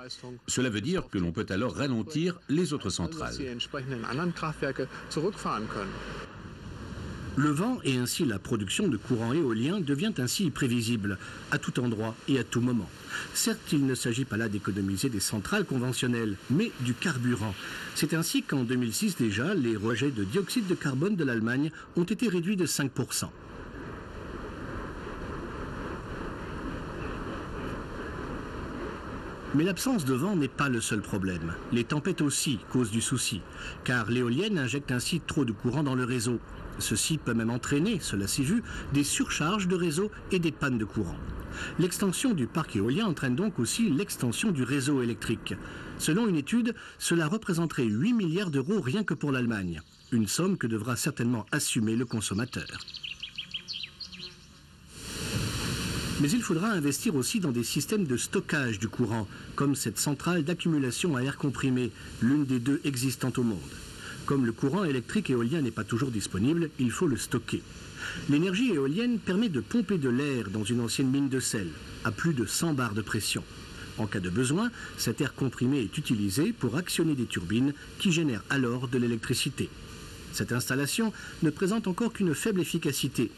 Cela veut dire que l'on peut alors ralentir les autres centrales. Le vent et ainsi la production de courant éolien devient ainsi prévisible à tout endroit et à tout moment. Certes, il ne s'agit pas là d'économiser des centrales conventionnelles, mais du carburant. C'est ainsi qu'en 2006 déjà, les rejets de dioxyde de carbone de l'Allemagne ont été réduits de 5%. Mais l'absence de vent n'est pas le seul problème. Les tempêtes aussi causent du souci, car l'éolienne injecte ainsi trop de courant dans le réseau. Ceci peut même entraîner, cela s'est vu, des surcharges de réseau et des pannes de courant. L'extension du parc éolien entraîne donc aussi l'extension du réseau électrique. Selon une étude, cela représenterait 8 milliards d'euros rien que pour l'Allemagne. Une somme que devra certainement assumer le consommateur. Mais il faudra investir aussi dans des systèmes de stockage du courant, comme cette centrale d'accumulation à air comprimé, l'une des 2 existantes au monde. Comme le courant électrique éolien n'est pas toujours disponible, il faut le stocker. L'énergie éolienne permet de pomper de l'air dans une ancienne mine de sel, à plus de 100 bars de pression. En cas de besoin, cet air comprimé est utilisé pour actionner des turbines qui génèrent alors de l'électricité. Cette installation ne présente encore qu'une faible efficacité.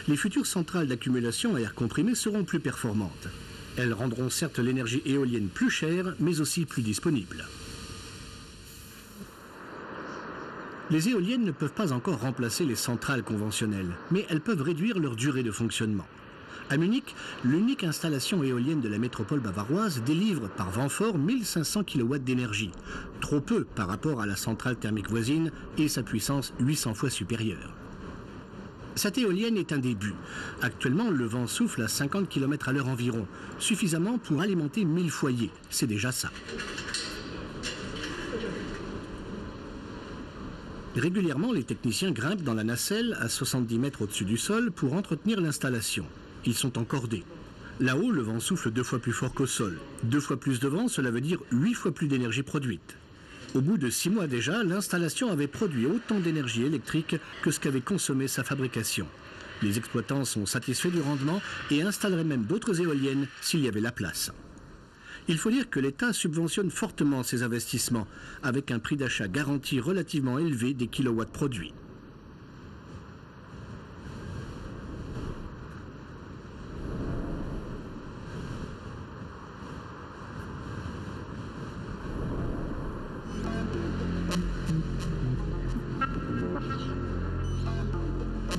Les futures centrales d'accumulation à air comprimé seront plus performantes. Elles rendront certes l'énergie éolienne plus chère, mais aussi plus disponible. Les éoliennes ne peuvent pas encore remplacer les centrales conventionnelles, mais elles peuvent réduire leur durée de fonctionnement. À Munich, l'unique installation éolienne de la métropole bavaroise délivre par vent fort 1500 kW d'énergie, trop peu par rapport à la centrale thermique voisine et sa puissance 800 fois supérieure. Cette éolienne est un début. Actuellement, le vent souffle à 50 km/h environ, suffisamment pour alimenter 1000 foyers. C'est déjà ça. Régulièrement, les techniciens grimpent dans la nacelle à 70 mètres au-dessus du sol pour entretenir l'installation. Ils sont encordés. Là-haut, le vent souffle 2 fois plus fort qu'au sol. 2 fois plus de vent, cela veut dire 8 fois plus d'énergie produite. Au bout de 6 mois déjà, l'installation avait produit autant d'énergie électrique que ce qu'avait consommé sa fabrication. Les exploitants sont satisfaits du rendement et installeraient même d'autres éoliennes s'il y avait la place. Il faut dire que l'État subventionne fortement ces investissements, avec un prix d'achat garanti relativement élevé des kilowatts produits.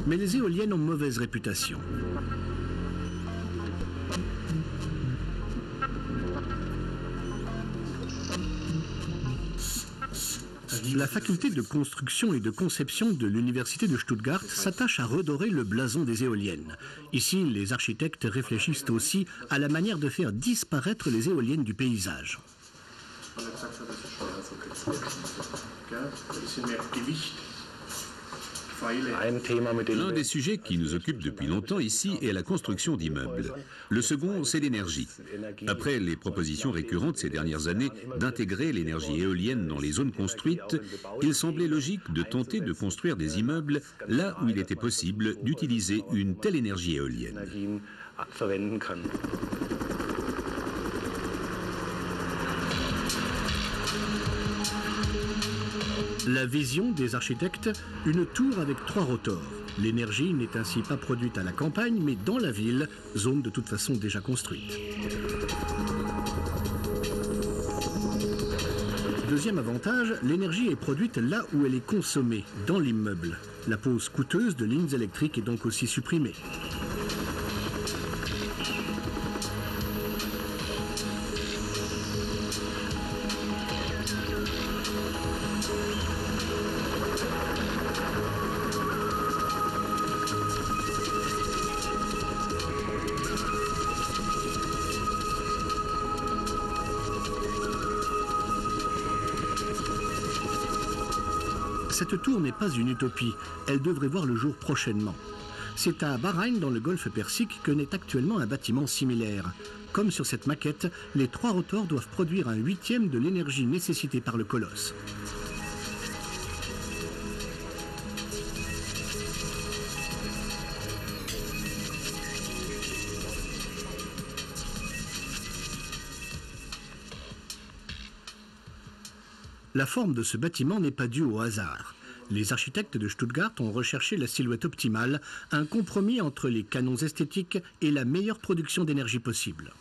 Mais les éoliennes ont mauvaise réputation. La faculté de construction et de conception de l'université de Stuttgart s'attache à redorer le blason des éoliennes. Ici, les architectes réfléchissent aussi à la manière de faire disparaître les éoliennes du paysage. L'un des sujets qui nous occupe depuis longtemps ici est la construction d'immeubles. Le second, c'est l'énergie. Après les propositions récurrentes ces dernières années d'intégrer l'énergie éolienne dans les zones construites, il semblait logique de tenter de construire des immeubles là où il était possible d'utiliser une telle énergie éolienne. La vision des architectes, une tour avec 3 rotors. L'énergie n'est ainsi pas produite à la campagne, mais dans la ville, zone de toute façon déjà construite. Deuxième avantage, l'énergie est produite là où elle est consommée, dans l'immeuble. La pose coûteuse de lignes électriques est donc aussi supprimée. Cette tour n'est pas une utopie, elle devrait voir le jour prochainement. C'est à Bahreïn, dans le golfe Persique, que naît actuellement un bâtiment similaire. Comme sur cette maquette, les 3 rotors doivent produire 1/8 de l'énergie nécessitée par le colosse. La forme de ce bâtiment n'est pas due au hasard. Les architectes de Stuttgart ont recherché la silhouette optimale, un compromis entre les canons esthétiques et la meilleure production d'énergie possible.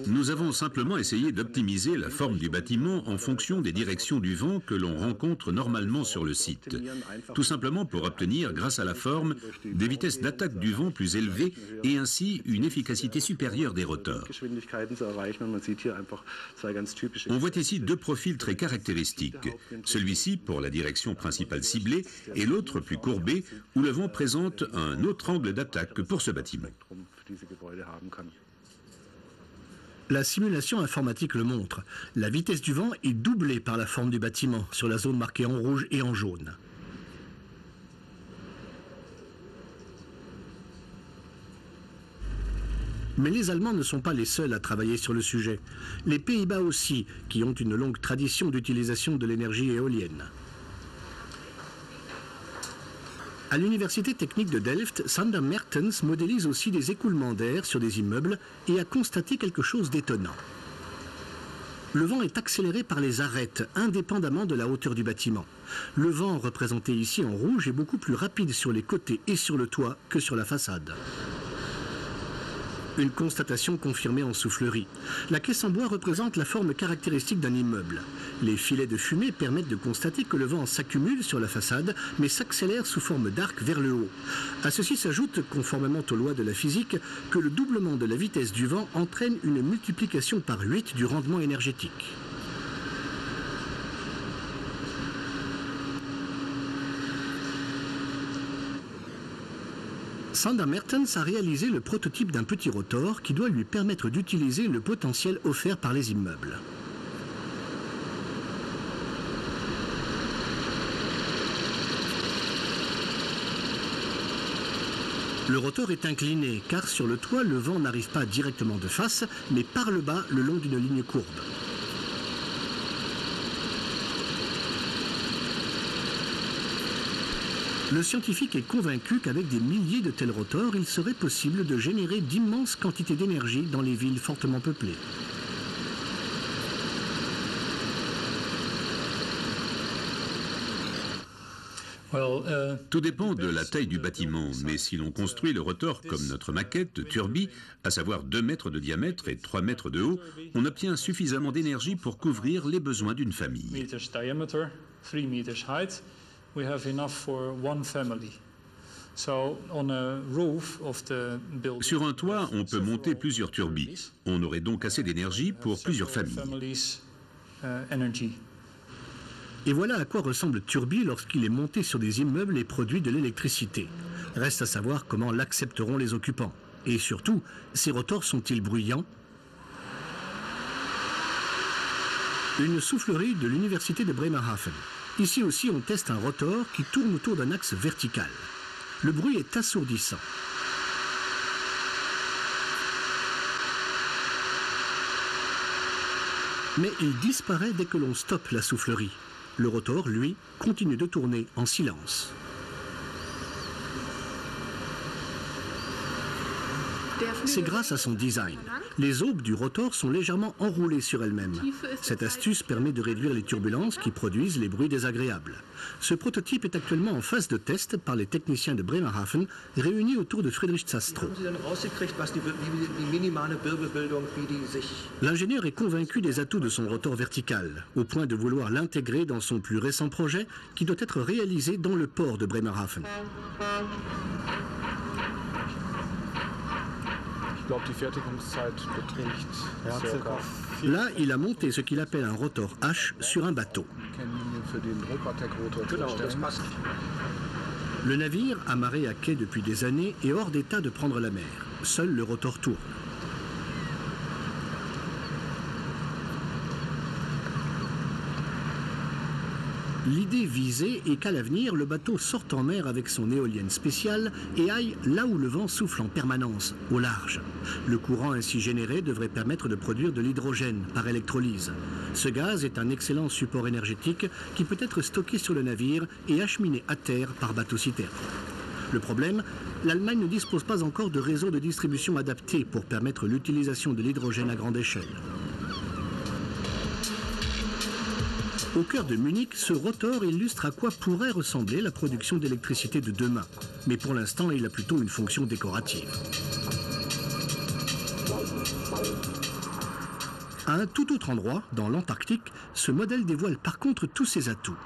Nous avons simplement essayé d'optimiser la forme du bâtiment en fonction des directions du vent que l'on rencontre normalement sur le site. Tout simplement pour obtenir, grâce à la forme, des vitesses d'attaque du vent plus élevées et ainsi une efficacité supérieure des rotors. On voit ici 2 profils très caractéristiques. Celui-ci pour la direction principale ciblée et l'autre plus courbé où le vent présente un autre angle d'attaque que pour ce bâtiment. La simulation informatique le montre. La vitesse du vent est doublée par la forme du bâtiment sur la zone marquée en rouge et en jaune. Mais les Allemands ne sont pas les seuls à travailler sur le sujet. Les Pays-Bas aussi, qui ont une longue tradition d'utilisation de l'énergie éolienne. À l'université technique de Delft, Sander Mertens modélise aussi des écoulements d'air sur des immeubles et a constaté quelque chose d'étonnant. Le vent est accéléré par les arêtes, indépendamment de la hauteur du bâtiment. Le vent, représenté ici en rouge, est beaucoup plus rapide sur les côtés et sur le toit que sur la façade. Une constatation confirmée en soufflerie. La caisse en bois représente la forme caractéristique d'un immeuble. Les filets de fumée permettent de constater que le vent s'accumule sur la façade, mais s'accélère sous forme d'arc vers le haut. À ceci s'ajoute, conformément aux lois de la physique, que le doublement de la vitesse du vent entraîne une multiplication par 8 du rendement énergétique. Sander Mertens a réalisé le prototype d'un petit rotor qui doit lui permettre d'utiliser le potentiel offert par les immeubles. Le rotor est incliné car sur le toit, le vent n'arrive pas directement de face, mais par le bas le long d'une ligne courbe. Le scientifique est convaincu qu'avec des milliers de tels rotors, il serait possible de générer d'immenses quantités d'énergie dans les villes fortement peuplées. Tout dépend de la taille du bâtiment, mais si l'on construit le rotor comme notre maquette de Turby, à savoir 2 mètres de diamètre et 3 mètres de haut, on obtient suffisamment d'énergie pour couvrir les besoins d'une famille. Sur un toit, on peut monter plusieurs turbines. On aurait donc assez d'énergie pour plusieurs familles. Et voilà à quoi ressemble Turby lorsqu'il est monté sur des immeubles et produit de l'électricité. Reste à savoir comment l'accepteront les occupants. Et surtout, ces rotors sont-ils bruyants? Une soufflerie de l'université de Bremerhaven. Ici aussi, on teste un rotor qui tourne autour d'un axe vertical. Le bruit est assourdissant. Mais il disparaît dès que l'on stoppe la soufflerie. Le rotor, lui, continue de tourner en silence. C'est grâce à son design. Les aubes du rotor sont légèrement enroulées sur elles-mêmes. Cette astuce permet de réduire les turbulences qui produisent les bruits désagréables. Ce prototype est actuellement en phase de test par les techniciens de Bremerhaven réunis autour de Friedrich Zastrow. L'ingénieur est convaincu des atouts de son rotor vertical, au point de vouloir l'intégrer dans son plus récent projet qui doit être réalisé dans le port de Bremerhaven. Là, il a monté ce qu'il appelle un rotor H sur un bateau. Le navire, amarré à quai depuis des années, est hors d'état de prendre la mer. Seul le rotor tourne. L'idée visée est qu'à l'avenir, le bateau sorte en mer avec son éolienne spéciale et aille là où le vent souffle en permanence, au large. Le courant ainsi généré devrait permettre de produire de l'hydrogène par électrolyse. Ce gaz est un excellent support énergétique qui peut être stocké sur le navire et acheminé à terre par bateau-citerne. Le problème, l'Allemagne ne dispose pas encore de réseau de distribution adapté pour permettre l'utilisation de l'hydrogène à grande échelle. Au cœur de Munich, ce rotor illustre à quoi pourrait ressembler la production d'électricité de demain. Mais pour l'instant, il a plutôt une fonction décorative. À un tout autre endroit, dans l'Antarctique, ce modèle dévoile par contre tous ses atouts.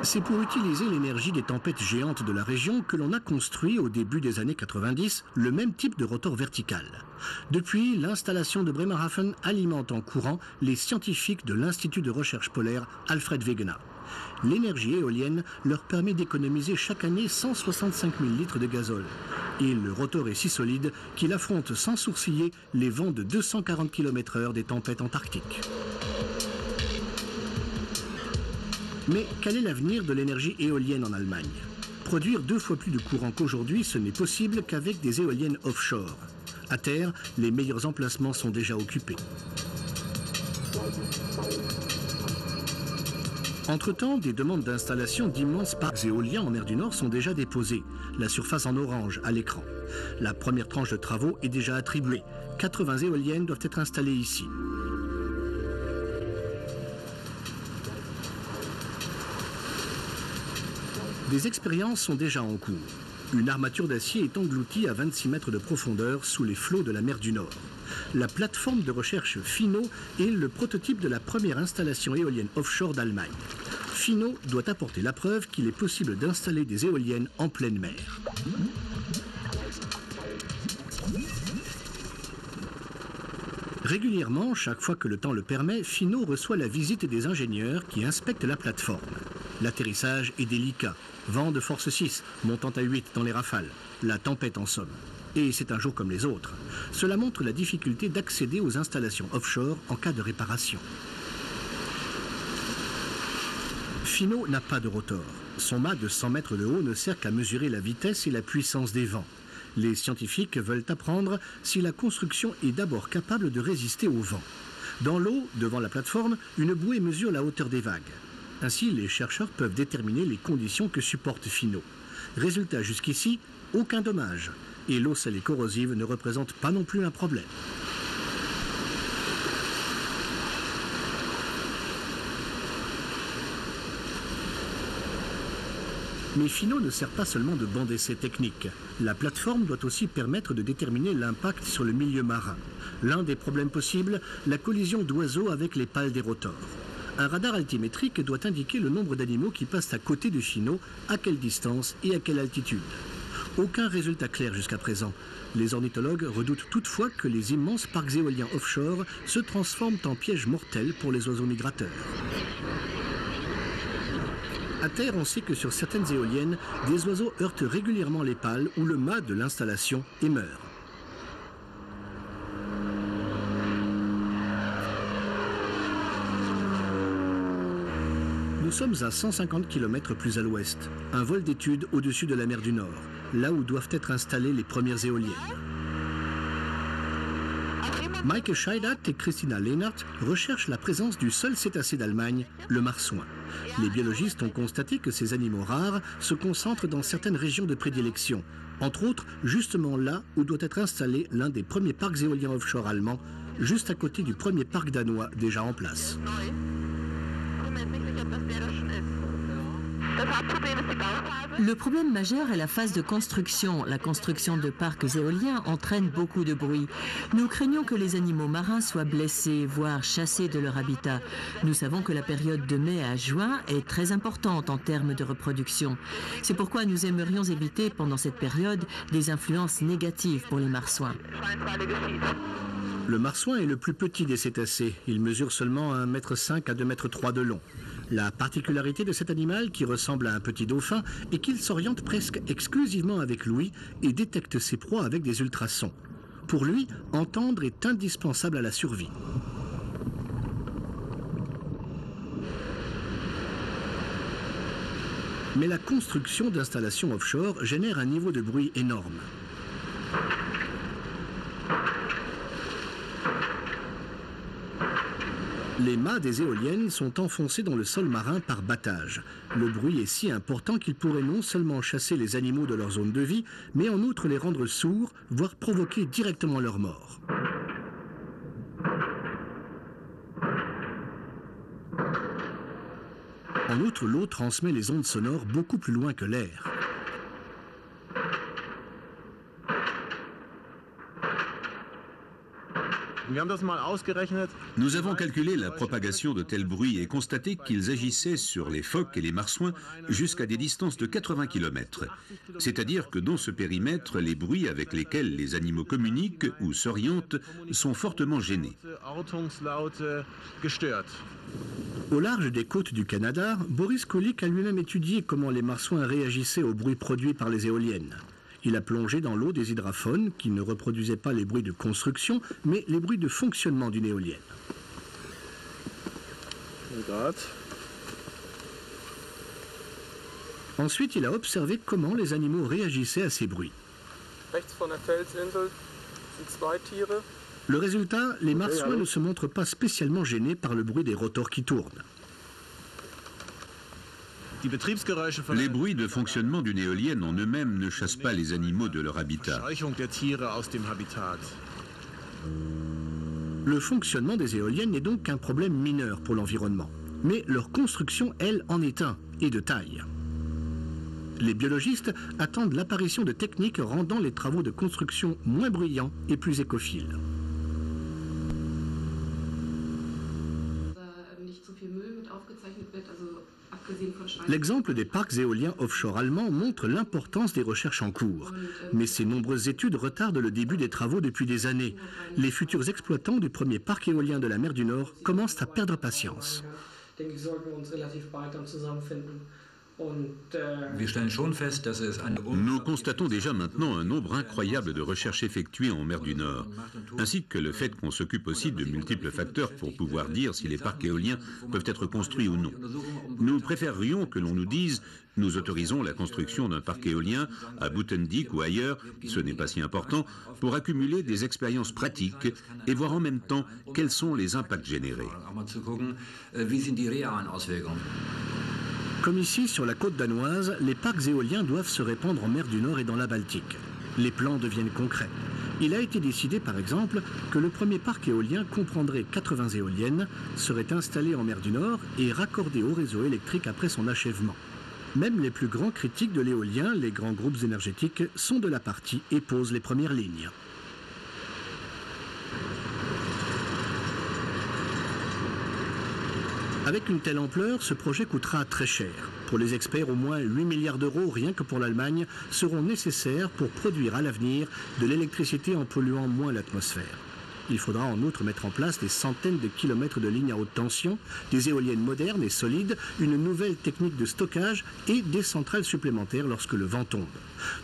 C'est pour utiliser l'énergie des tempêtes géantes de la région que l'on a construit au début des années 90 le même type de rotor vertical. Depuis, l'installation de Bremerhaven alimente en courant les scientifiques de l'Institut de recherche polaire Alfred Wegener. L'énergie éolienne leur permet d'économiser chaque année 165 000 litres de gazole. Et le rotor est si solide qu'il affronte sans sourciller les vents de 240 km/h des tempêtes antarctiques. Mais quel est l'avenir de l'énergie éolienne en Allemagne? Produire 2 fois plus de courant qu'aujourd'hui, ce n'est possible qu'avec des éoliennes offshore. À terre, les meilleurs emplacements sont déjà occupés. Entre-temps, des demandes d'installation d'immenses parcs éoliens en mer du Nord sont déjà déposées, la surface en orange à l'écran. La première tranche de travaux est déjà attribuée. 80 éoliennes doivent être installées ici. Des expériences sont déjà en cours. Une armature d'acier est engloutie à 26 mètres de profondeur sous les flots de la mer du Nord. La plateforme de recherche Fino est le prototype de la première installation éolienne offshore d'Allemagne. Fino doit apporter la preuve qu'il est possible d'installer des éoliennes en pleine mer. Régulièrement, chaque fois que le temps le permet, Fino reçoit la visite des ingénieurs qui inspectent la plateforme. L'atterrissage est délicat. Vent de force 6, montant à 8 dans les rafales. La tempête en somme. Et c'est un jour comme les autres. Cela montre la difficulté d'accéder aux installations offshore en cas de réparation. Fino n'a pas de rotor. Son mât de 100 mètres de haut ne sert qu'à mesurer la vitesse et la puissance des vents. Les scientifiques veulent apprendre si la construction est d'abord capable de résister au vent. Dans l'eau, devant la plateforme, une bouée mesure la hauteur des vagues. Ainsi, les chercheurs peuvent déterminer les conditions que supporte Finot. Résultat, jusqu'ici, aucun dommage. Et l'eau salée corrosive ne représente pas non plus un problème. Mais Finot ne sert pas seulement de banc d'essai technique. La plateforme doit aussi permettre de déterminer l'impact sur le milieu marin. L'un des problèmes possibles, la collision d'oiseaux avec les pales des rotors. Un radar altimétrique doit indiquer le nombre d'animaux qui passent à côté du Finot, à quelle distance et à quelle altitude. Aucun résultat clair jusqu'à présent. Les ornithologues redoutent toutefois que les immenses parcs éoliens offshore se transforment en pièges mortels pour les oiseaux migrateurs. À terre, on sait que sur certaines éoliennes, des oiseaux heurtent régulièrement les pales ou le mât de l'installation et meurent. Nous sommes à 150 km plus à l'ouest, un vol d'études au-dessus de la mer du Nord, là où doivent être installées les premières éoliennes. Maike Scheidat et Christina Lehnert recherchent la présence du seul cétacé d'Allemagne, le marsouin. Les biologistes ont constaté que ces animaux rares se concentrent dans certaines régions de prédilection, entre autres justement là où doit être installé l'un des premiers parcs éoliens offshore allemands, juste à côté du premier parc danois déjà en place. Le problème majeur est la phase de construction. La construction de parcs éoliens entraîne beaucoup de bruit. Nous craignons que les animaux marins soient blessés, voire chassés de leur habitat. Nous savons que la période de mai à juin est très importante en termes de reproduction. C'est pourquoi nous aimerions éviter pendant cette période des influences négatives pour les marsouins. Le marsouin est le plus petit des cétacés. Il mesure seulement 1,5 m à 2,3 m de long. La particularité de cet animal, qui ressemble à un petit dauphin, est qu'il s'oriente presque exclusivement avec l'ouïe et détecte ses proies avec des ultrasons. Pour lui, entendre est indispensable à la survie. Mais la construction d'installations offshore génère un niveau de bruit énorme. Les mâts des éoliennes sont enfoncés dans le sol marin par battage. Le bruit est si important qu'il pourrait non seulement chasser les animaux de leur zone de vie, mais en outre les rendre sourds, voire provoquer directement leur mort. En outre, l'eau transmet les ondes sonores beaucoup plus loin que l'air. Nous avons calculé la propagation de tels bruits et constaté qu'ils agissaient sur les phoques et les marsouins jusqu'à des distances de 80 km. C'est-à-dire que dans ce périmètre, les bruits avec lesquels les animaux communiquent ou s'orientent sont fortement gênés. Au large des côtes du Canada, Boris Kolik a lui-même étudié comment les marsouins réagissaient aux bruits produits par les éoliennes. Il a plongé dans l'eau des hydraphones qui ne reproduisaient pas les bruits de construction, mais les bruits de fonctionnement d'une éolienne. Ensuite, il a observé comment les animaux réagissaient à ces bruits. Le résultat, les marsouins ne se montrent pas spécialement gênés par le bruit des rotors qui tournent. Les bruits de fonctionnement d'une éolienne en eux-mêmes ne chassent pas les animaux de leur habitat. Le fonctionnement des éoliennes n'est donc qu'un problème mineur pour l'environnement. Mais leur construction, elle, en est un, et de taille. Les biologistes attendent l'apparition de techniques rendant les travaux de construction moins bruyants et plus écophiles. L'exemple des parcs éoliens offshore allemands montre l'importance des recherches en cours. Mais ces nombreuses études retardent le début des travaux depuis des années. Les futurs exploitants du premier parc éolien de la mer du Nord commencent à perdre patience. Nous constatons déjà maintenant un nombre incroyable de recherches effectuées en mer du Nord, ainsi que le fait qu'on s'occupe aussi de multiples facteurs pour pouvoir dire si les parcs éoliens peuvent être construits ou non. Nous préférerions que l'on nous dise « nous autorisons la construction d'un parc éolien à Butendyk ou ailleurs, ce n'est pas si important, pour accumuler des expériences pratiques et voir en même temps quels sont les impacts générés ». Comme ici, sur la côte danoise, les parcs éoliens doivent se répandre en mer du Nord et dans la Baltique. Les plans deviennent concrets. Il a été décidé, par exemple, que le premier parc éolien comprendrait 80 éoliennes, serait installé en mer du Nord et raccordé au réseau électrique après son achèvement. Même les plus grands critiques de l'éolien, les grands groupes énergétiques, sont de la partie et posent les premières lignes. Avec une telle ampleur, ce projet coûtera très cher. Pour les experts, au moins 8 milliards d'euros, rien que pour l'Allemagne, seront nécessaires pour produire à l'avenir de l'électricité en polluant moins l'atmosphère. Il faudra en outre mettre en place des centaines de kilomètres de lignes à haute tension, des éoliennes modernes et solides, une nouvelle technique de stockage et des centrales supplémentaires lorsque le vent tombe.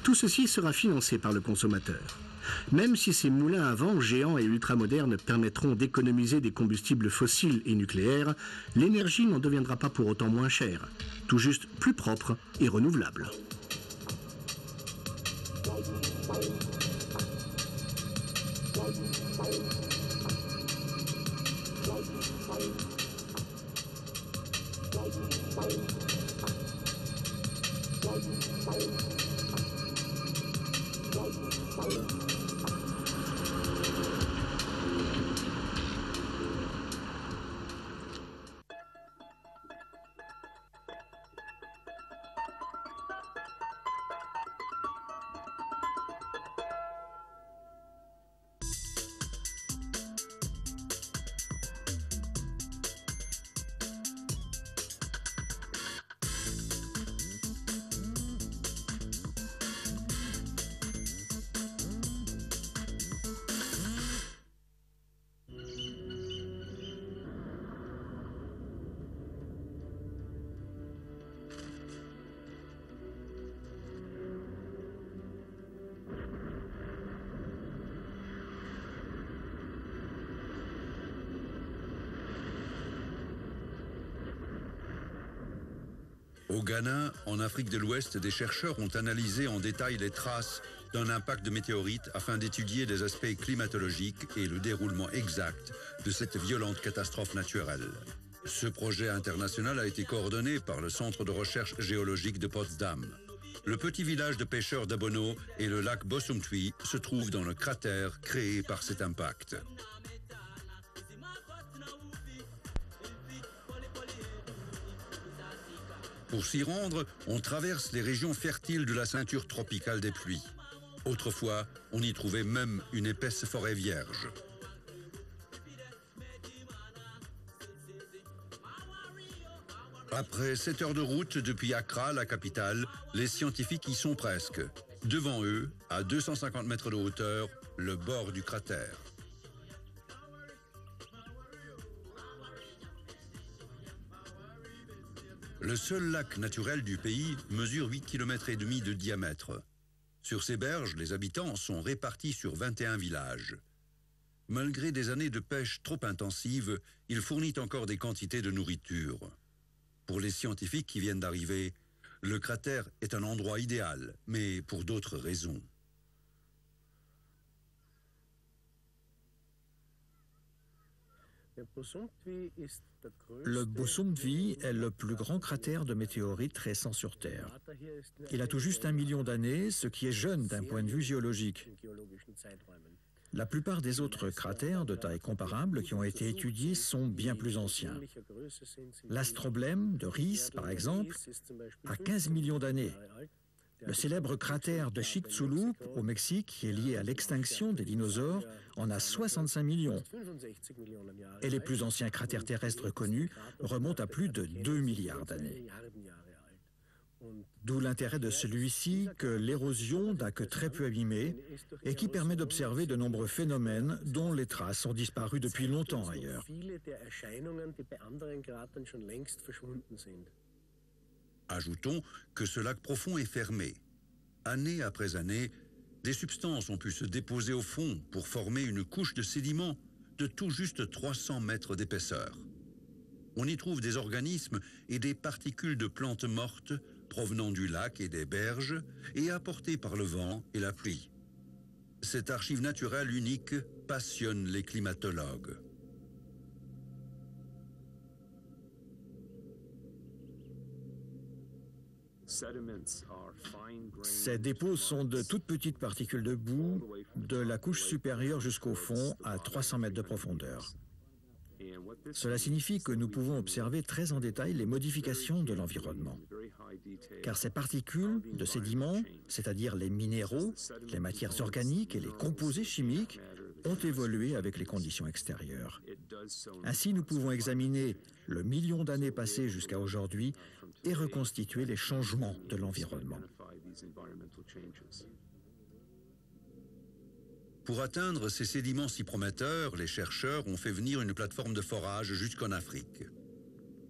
Tout ceci sera financé par le consommateur. Même si ces moulins à vent géants et ultramodernes permettront d'économiser des combustibles fossiles et nucléaires, l'énergie n'en deviendra pas pour autant moins chère, tout juste plus propre et renouvelable. Au Ghana, en Afrique de l'Ouest, des chercheurs ont analysé en détail les traces d'un impact de météorite afin d'étudier des aspects climatologiques et le déroulement exact de cette violente catastrophe naturelle. Ce projet international a été coordonné par le Centre de recherche géologique de Potsdam. Le petit village de pêcheurs d'Abono et le lac Bosumtwi se trouvent dans le cratère créé par cet impact. Pour s'y rendre, on traverse les régions fertiles de la ceinture tropicale des pluies. Autrefois, on y trouvait même une épaisse forêt vierge. Après 7 heures de route depuis Accra, la capitale, les scientifiques y sont presque. Devant eux, à 250 mètres de hauteur, le bord du cratère. Le seul lac naturel du pays mesure 8,5 km de diamètre. Sur ses berges, les habitants sont répartis sur 21 villages. Malgré des années de pêche trop intensives, il fournit encore des quantités de nourriture. Pour les scientifiques qui viennent d'arriver, le cratère est un endroit idéal, mais pour d'autres raisons. Le Bosumtwi est le plus grand cratère de météorites récent sur Terre. Il a tout juste 1 million d'années, ce qui est jeune d'un point de vue géologique. La plupart des autres cratères de taille comparable qui ont été étudiés sont bien plus anciens. L'Astroblème de Rhys, par exemple, a 15 millions d'années. Le célèbre cratère de Chicxulub au Mexique, qui est lié à l'extinction des dinosaures, en a 65 millions. Et les plus anciens cratères terrestres connus remontent à plus de 2 milliards d'années. D'où l'intérêt de celui-ci que l'érosion n'a que très peu abîmé et qui permet d'observer de nombreux phénomènes dont les traces ont disparu depuis longtemps ailleurs. Ajoutons que ce lac profond est fermé. Année après année, des substances ont pu se déposer au fond pour former une couche de sédiments de tout juste 300 mètres d'épaisseur. On y trouve des organismes et des particules de plantes mortes provenant du lac et des berges et apportées par le vent et la pluie. Cette archive naturelle unique passionne les climatologues. Ces dépôts sont de toutes petites particules de boue, de la couche supérieure jusqu'au fond, à 300 mètres de profondeur. Cela signifie que nous pouvons observer très en détail les modifications de l'environnement. Car ces particules de sédiments, c'est-à-dire les minéraux, les matières organiques et les composés chimiques, ont évolué avec les conditions extérieures. Ainsi, nous pouvons examiner le million d'années passées jusqu'à aujourd'hui et reconstituer les changements de l'environnement. Pour atteindre ces sédiments si prometteurs, les chercheurs ont fait venir une plateforme de forage jusqu'en Afrique.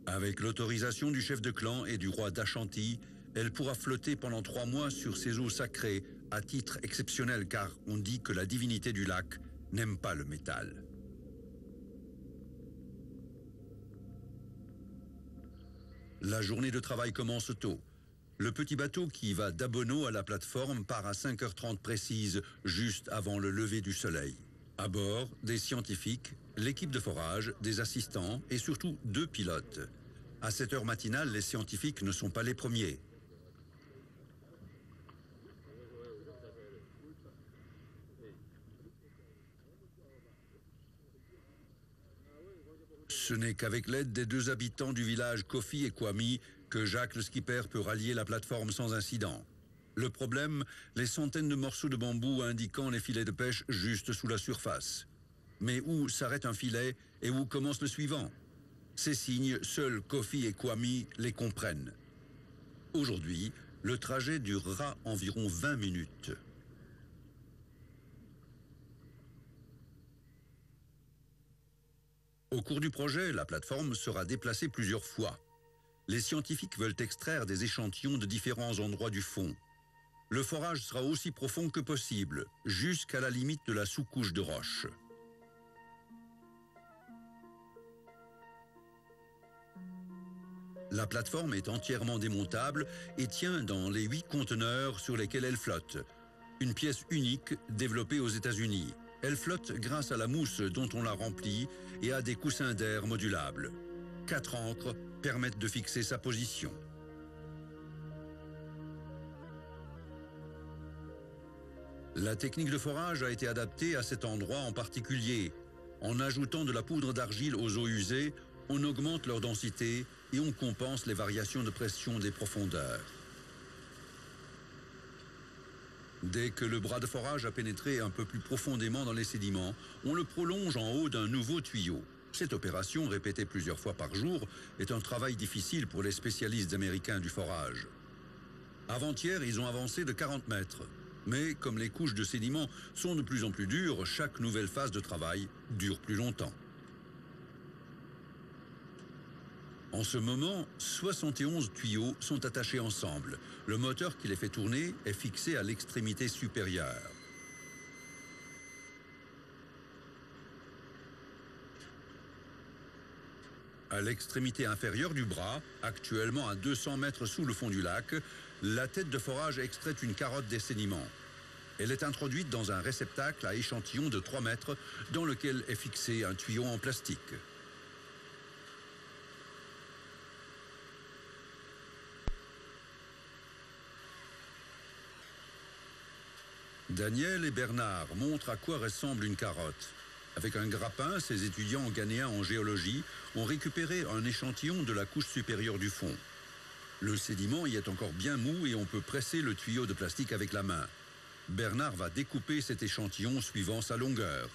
Avec l'autorisation du chef de clan et du roi d'Ashanti, elle pourra flotter pendant 3 mois sur ces eaux sacrées à titre exceptionnel car on dit que la divinité du lac n'aime pas le métal. La journée de travail commence tôt. Le petit bateau qui va d'Abono à la plateforme part à 5h30 précise, juste avant le lever du soleil. À bord, des scientifiques, l'équipe de forage, des assistants et surtout 2 pilotes. À cette heure matinale, les scientifiques ne sont pas les premiers. Ce n'est qu'avec l'aide des 2 habitants du village Kofi et Kwami que Jacques le skipper peut rallier la plateforme sans incident. Le problème, les centaines de morceaux de bambou indiquant les filets de pêche juste sous la surface. Mais où s'arrête un filet et où commence le suivant? Ces signes, seuls Kofi et Kwami les comprennent. Aujourd'hui, le trajet durera environ 20 minutes. Au cours du projet, la plateforme sera déplacée plusieurs fois. Les scientifiques veulent extraire des échantillons de différents endroits du fond. Le forage sera aussi profond que possible, jusqu'à la limite de la sous-couche de roche. La plateforme est entièrement démontable et tient dans les 8 conteneurs sur lesquels elle flotte. Une pièce unique développée aux États-Unis. Elle flotte grâce à la mousse dont on la remplit et à des coussins d'air modulables. 4 ancres permettent de fixer sa position. La technique de forage a été adaptée à cet endroit en particulier. En ajoutant de la poudre d'argile aux eaux usées, on augmente leur densité et on compense les variations de pression des profondeurs. Dès que le bras de forage a pénétré un peu plus profondément dans les sédiments, on le prolonge en haut d'un nouveau tuyau. Cette opération, répétée plusieurs fois par jour, est un travail difficile pour les spécialistes américains du forage. Avant-hier, ils ont avancé de 40 mètres. Mais comme les couches de sédiments sont de plus en plus dures, chaque nouvelle phase de travail dure plus longtemps. En ce moment, 71 tuyaux sont attachés ensemble. Le moteur qui les fait tourner est fixé à l'extrémité supérieure. À l'extrémité inférieure du bras, actuellement à 200 mètres sous le fond du lac, la tête de forage extrait une carotte des sédiments. Elle est introduite dans un réceptacle à échantillons de 3 mètres dans lequel est fixé un tuyau en plastique. Daniel et Bernard montrent à quoi ressemble une carotte. Avec un grappin, ces étudiants ghanéens en géologie ont récupéré un échantillon de la couche supérieure du fond. Le sédiment y est encore bien mou et on peut presser le tuyau de plastique avec la main. Bernard va découper cet échantillon suivant sa longueur.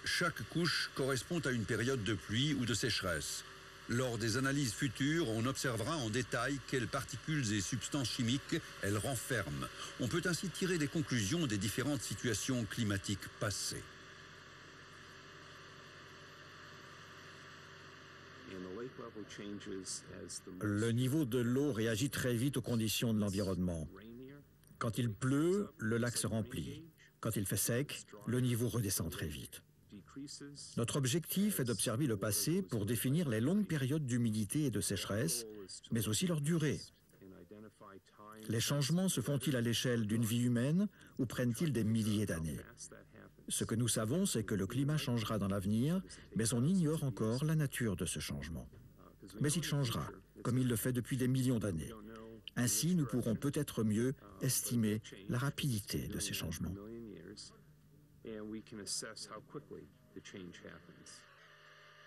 Chaque couche correspond à une période de pluie ou de sécheresse. Lors des analyses futures, on observera en détail quelles particules et substances chimiques elles renferment. On peut ainsi tirer des conclusions des différentes situations climatiques passées. Le niveau de l'eau réagit très vite aux conditions de l'environnement. Quand il pleut, le lac se remplit. Quand il fait sec, le niveau redescend très vite. Notre objectif est d'observer le passé pour définir les longues périodes d'humidité et de sécheresse, mais aussi leur durée. Les changements se font-ils à l'échelle d'une vie humaine ou prennent-ils des milliers d'années? Ce que nous savons, c'est que le climat changera dans l'avenir, mais on ignore encore la nature de ce changement. Mais il changera, comme il le fait depuis des millions d'années. Ainsi, nous pourrons peut-être mieux estimer la rapidité de ces changements.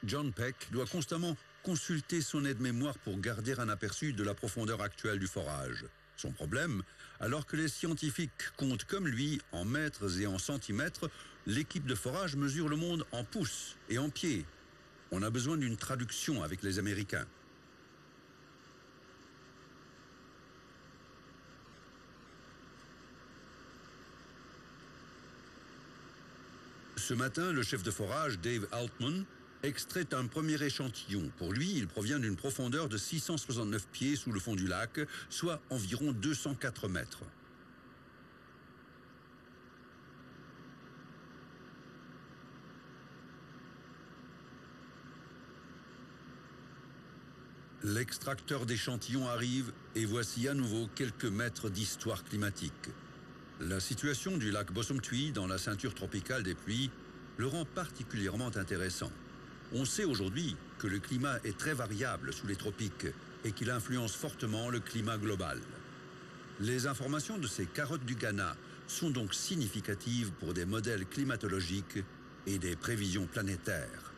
John Peck doit constamment consulter son aide-mémoire pour garder un aperçu de la profondeur actuelle du forage. Son problème, alors que les scientifiques comptent comme lui en mètres et en centimètres, l'équipe de forage mesure le monde en pouces et en pieds. On a besoin d'une traduction avec les Américains. Ce matin, le chef de forage, Dave Altman, extrait un premier échantillon. Pour lui, il provient d'une profondeur de 669 pieds sous le fond du lac, soit environ 204 mètres. L'extracteur d'échantillons arrive et voici à nouveau quelques mètres d'histoire climatique. La situation du lac Bosumtwi dans la ceinture tropicale des pluies le rend particulièrement intéressant. On sait aujourd'hui que le climat est très variable sous les tropiques et qu'il influence fortement le climat global. Les informations de ces carottes du Ghana sont donc significatives pour des modèles climatologiques et des prévisions planétaires.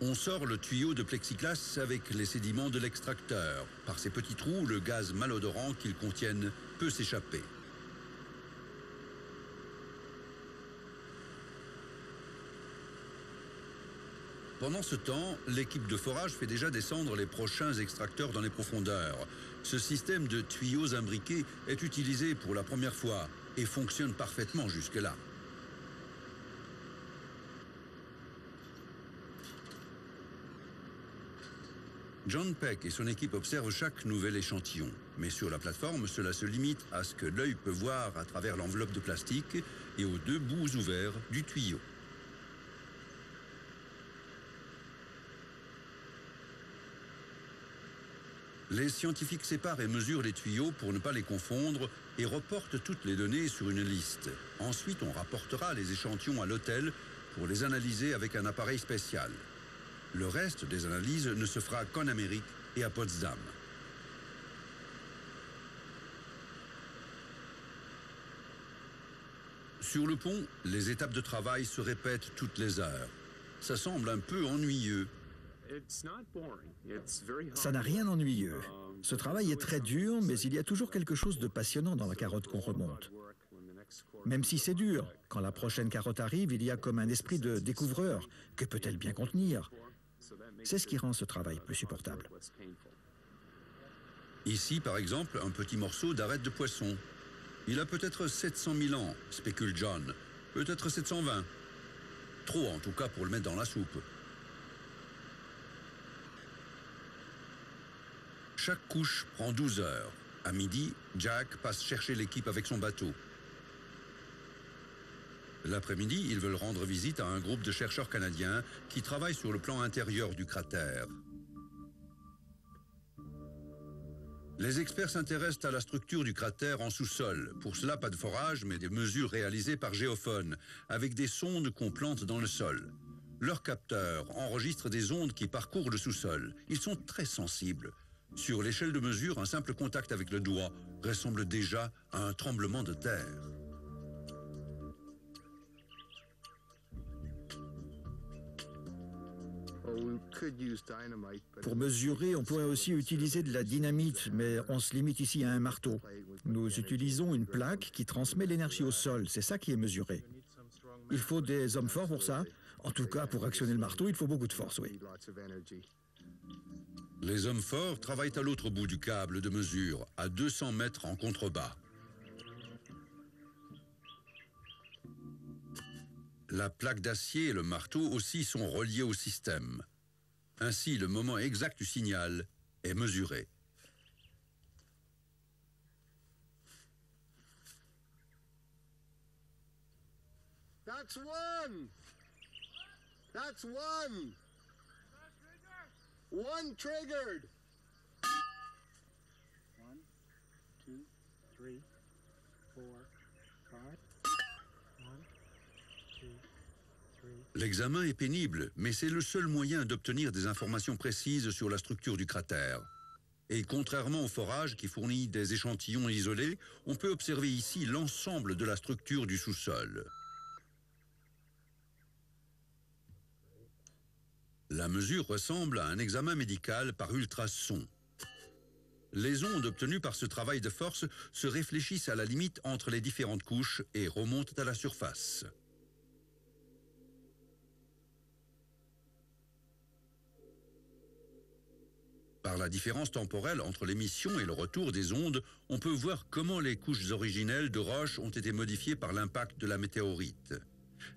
On sort le tuyau de plexiglas avec les sédiments de l'extracteur. Par ces petits trous, le gaz malodorant qu'ils contiennent peut s'échapper. Pendant ce temps, l'équipe de forage fait déjà descendre les prochains extracteurs dans les profondeurs. Ce système de tuyaux imbriqués est utilisé pour la première fois et fonctionne parfaitement jusque-là. John Peck et son équipe observent chaque nouvel échantillon. Mais sur la plateforme, cela se limite à ce que l'œil peut voir à travers l'enveloppe de plastique et aux deux bouts ouverts du tuyau. Les scientifiques séparent et mesurent les tuyaux pour ne pas les confondre et reportent toutes les données sur une liste. Ensuite, on rapportera les échantillons à l'hôtel pour les analyser avec un appareil spécial. Le reste des analyses ne se fera qu'en Amérique et à Potsdam. Sur le pont, les étapes de travail se répètent toutes les heures. Ça semble un peu ennuyeux. Ça n'a rien d'ennuyeux. Ce travail est très dur, mais il y a toujours quelque chose de passionnant dans la carotte qu'on remonte. Même si c'est dur, quand la prochaine carotte arrive, il y a comme un esprit de découvreur. Que peut-elle bien contenir ? C'est ce qui rend ce travail plus supportable. Ici, par exemple, un petit morceau d'arête de poisson. Il a peut-être 700 000 ans, spécule John. Peut-être 720. Trop, en tout cas, pour le mettre dans la soupe. Chaque couche prend 12 heures. À midi, Jack passe chercher l'équipe avec son bateau. L'après-midi, ils veulent rendre visite à un groupe de chercheurs canadiens qui travaillent sur le plan intérieur du cratère. Les experts s'intéressent à la structure du cratère en sous-sol. Pour cela, pas de forage, mais des mesures réalisées par géophone, avec des sondes qu'on plante dans le sol. Leurs capteurs enregistrent des ondes qui parcourent le sous-sol. Ils sont très sensibles. Sur l'échelle de mesure, un simple contact avec le doigt ressemble déjà à un tremblement de terre. Pour mesurer, on pourrait aussi utiliser de la dynamite, mais on se limite ici à un marteau. Nous utilisons une plaque qui transmet l'énergie au sol, c'est ça qui est mesuré. Il faut des hommes forts pour ça. En tout cas, pour actionner le marteau, il faut beaucoup de force, oui. Les hommes forts travaillent à l'autre bout du câble de mesure, à 200 mètres en contrebas. La plaque d'acier et le marteau aussi sont reliés au système. Ainsi, le moment exact du signal est mesuré. That's one. That's one. One triggered. 1, 2, 3, L'examen est pénible, mais c'est le seul moyen d'obtenir des informations précises sur la structure du cratère. Et contrairement au forage qui fournit des échantillons isolés, on peut observer ici l'ensemble de la structure du sous-sol. La mesure ressemble à un examen médical par ultrason. Les ondes obtenues par ce travail de force se réfléchissent à la limite entre les différentes couches et remontent à la surface. Par la différence temporelle entre l'émission et le retour des ondes, on peut voir comment les couches originelles de roches ont été modifiées par l'impact de la météorite.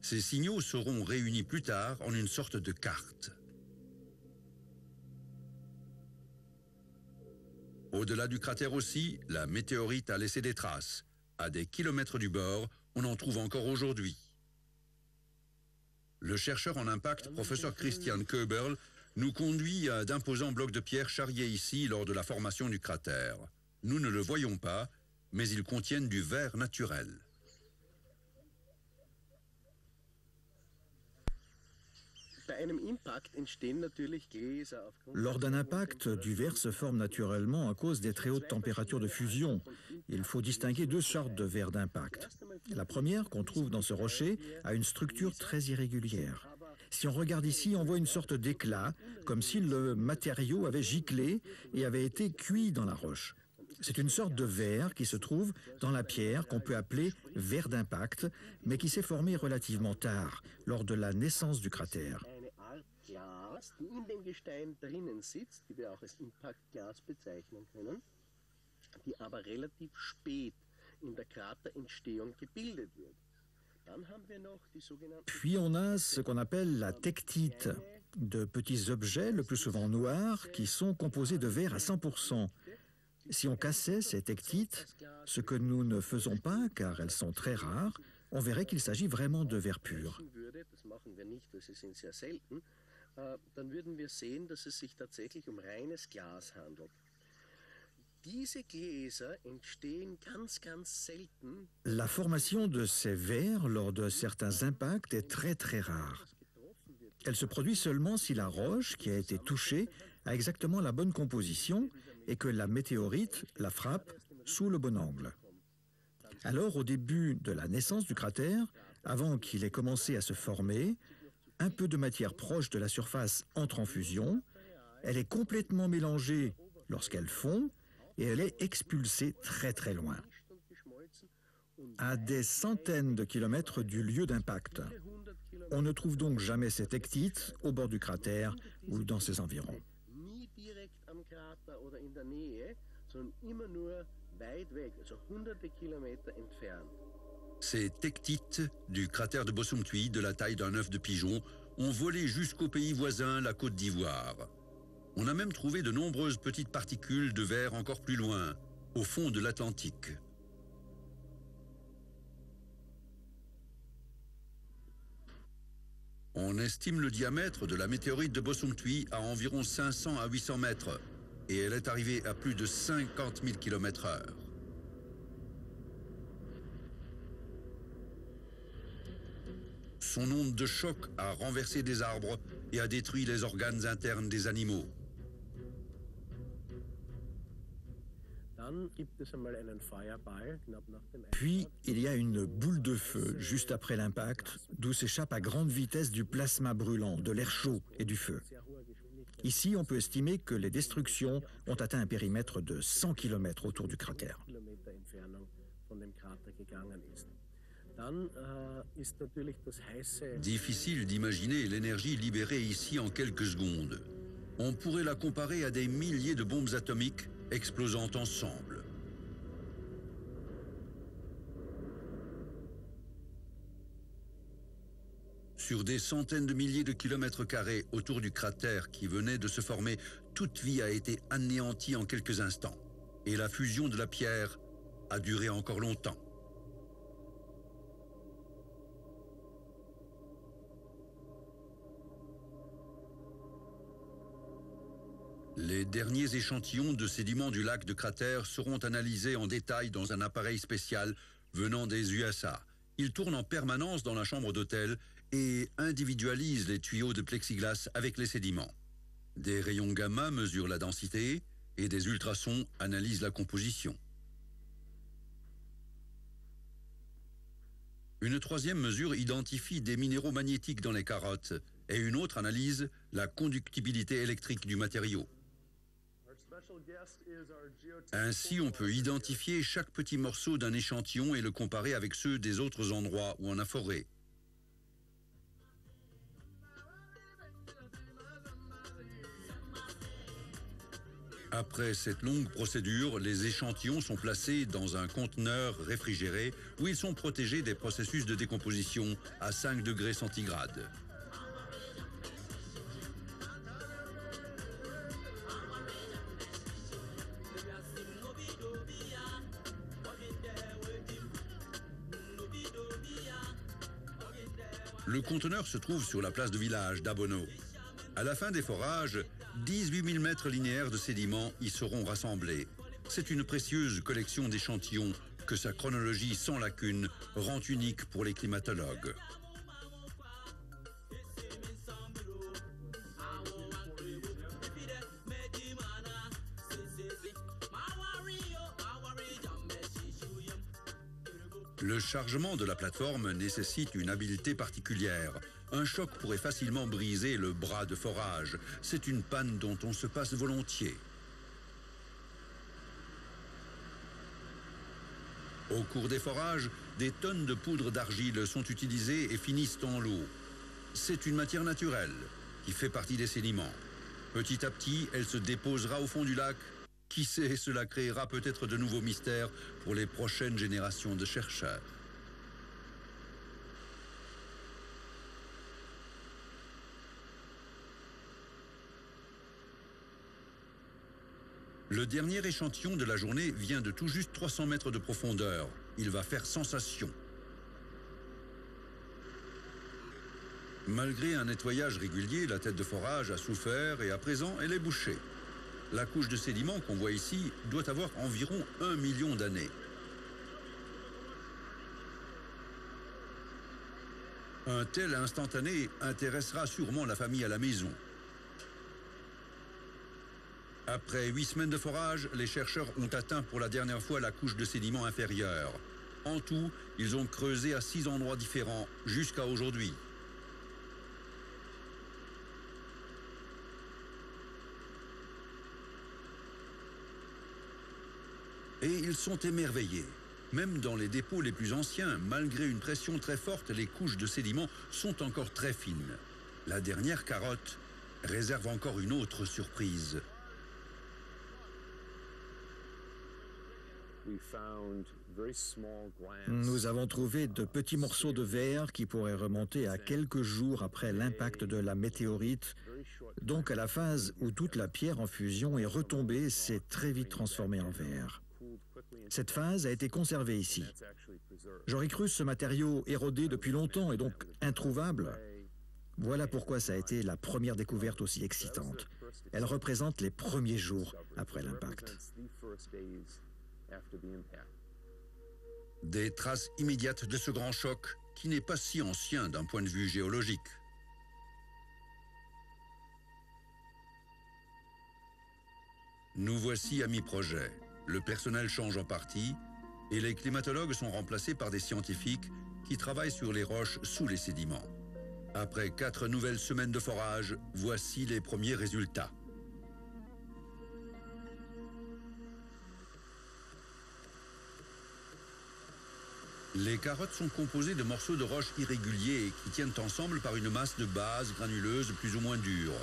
Ces signaux seront réunis plus tard en une sorte de carte. Au-delà du cratère aussi, la météorite a laissé des traces. À des kilomètres du bord, on en trouve encore aujourd'hui. Le chercheur en impact, professeur Christian Köberl, nous conduit à d'imposants blocs de pierre charriés ici lors de la formation du cratère. Nous ne le voyons pas, mais ils contiennent du verre naturel. Lors d'un impact, du verre se forme naturellement à cause des très hautes températures de fusion. Il faut distinguer deux sortes de verre d'impact. La première, qu'on trouve dans ce rocher, a une structure très irrégulière. Si on regarde ici, on voit une sorte d'éclat, comme si le matériau avait giclé et avait été cuit dans la roche. C'est une sorte de verre qui se trouve dans la pierre qu'on peut appeler verre d'impact, mais qui s'est formé relativement tard, lors de la naissance du cratère. Die in dem Gestein drinnen sitzt, die wir auch als Impaktglas bezeichnen können, die aber relativ spät in der Kraterentstehung gebildet wird. Puis on a ce qu'on appelle la tektite, de petits objets, le plus souvent noirs, qui sont composés de verre à 100%. Si on cassait ces tektites, ce que nous ne faisons pas car elles sont très rares, on verrait qu'il s'agit vraiment de verre pur. Dann würden wir sehen, dass es sich tatsächlich reines Glas handelt. Diese Gläser entstehen ganz selten. La formation de ces verres lors de certains impacts est très rare. Elle se produit seulement si la roche qui a été touchée a exactement la bonne composition et que la météorite la frappe sous le bon angle. Alors, au début de la naissance du cratère, avant qu'il ait commencé à se former, un peu de matière proche de la surface entre en fusion, elle est complètement mélangée lorsqu'elle fond et elle est expulsée très loin, à des centaines de kilomètres du lieu d'impact. On ne trouve donc jamais ces tektites au bord du cratère ou dans ses environs. Ces tektites du cratère de Bosumtwi, de la taille d'un œuf de pigeon, ont volé jusqu'au pays voisin, la Côte d'Ivoire. On a même trouvé de nombreuses petites particules de verre encore plus loin, au fond de l'Atlantique. On estime le diamètre de la météorite de Bosumtwi à environ 500 à 800 mètres, et elle est arrivée à plus de 50 000 km/h. Son onde de choc a renversé des arbres et a détruit les organes internes des animaux. Puis, il y a une boule de feu juste après l'impact, d'où s'échappe à grande vitesse du plasma brûlant, de l'air chaud et du feu. Ici, on peut estimer que les destructions ont atteint un périmètre de 100 km autour du cratère. Difficile d'imaginer l'énergie libérée ici en quelques secondes. On pourrait la comparer à des milliers de bombes atomiques explosant ensemble. Sur des centaines de milliers de kilomètres carrés autour du cratère qui venait de se former, toute vie a été anéantie en quelques instants. Et la fusion de la pierre a duré encore longtemps. Les derniers échantillons de sédiments du lac de cratère seront analysés en détail dans un appareil spécial venant des USA. Ils tournent en permanence dans la chambre d'hôtel et individualisent les tuyaux de plexiglas avec les sédiments. Des rayons gamma mesurent la densité et des ultrasons analysent la composition. Une troisième mesure identifie des minéraux magnétiques dans les carottes et une autre analyse la conductibilité électrique du matériau. Ainsi, on peut identifier chaque petit morceau d'un échantillon et le comparer avec ceux des autres endroits où on a foré. Après cette longue procédure, les échantillons sont placés dans un conteneur réfrigéré où ils sont protégés des processus de décomposition à 5 degrés centigrades. Le conteneur se trouve sur la place de village d'Abono. À la fin des forages, 18 000 mètres linéaires de sédiments y seront rassemblés. C'est une précieuse collection d'échantillons que sa chronologie sans lacune rend unique pour les climatologues. Le chargement de la plateforme nécessite une habileté particulière. Un choc pourrait facilement briser le bras de forage. C'est une panne dont on se passe volontiers. Au cours des forages, des tonnes de poudre d'argile sont utilisées et finissent en l'eau. C'est une matière naturelle qui fait partie des sédiments. Petit à petit, elle se déposera au fond du lac. Qui sait, cela créera peut-être de nouveaux mystères pour les prochaines générations de chercheurs. Le dernier échantillon de la journée vient de tout juste 300 mètres de profondeur. Il va faire sensation. Malgré un nettoyage régulier, la tête de forage a souffert et à présent, elle est bouchée. La couche de sédiments qu'on voit ici doit avoir environ 1 million d'années. Un tel instantané intéressera sûrement la famille à la maison. Après 8 semaines de forage, les chercheurs ont atteint pour la dernière fois la couche de sédiments inférieure. En tout, ils ont creusé à 6 endroits différents jusqu'à aujourd'hui. Et ils sont émerveillés. Même dans les dépôts les plus anciens, malgré une pression très forte, les couches de sédiments sont encore très fines. La dernière carotte réserve encore une autre surprise. Nous avons trouvé de petits morceaux de verre qui pourraient remonter à quelques jours après l'impact de la météorite. Donc à la phase où toute la pierre en fusion est retombée, s'est très vite transformée en verre. Cette phase a été conservée ici. J'aurais cru ce matériau érodé depuis longtemps et donc introuvable. Voilà pourquoi ça a été la première découverte aussi excitante. Elle représente les premiers jours après l'impact. Des traces immédiates de ce grand choc qui n'est pas si ancien d'un point de vue géologique. Nous voici à mi-projet. Le personnel change en partie et les climatologues sont remplacés par des scientifiques qui travaillent sur les roches sous les sédiments. Après 4 nouvelles semaines de forage, voici les premiers résultats. Les carottes sont composées de morceaux de roches irréguliers qui tiennent ensemble par une masse de base granuleuse plus ou moins dure.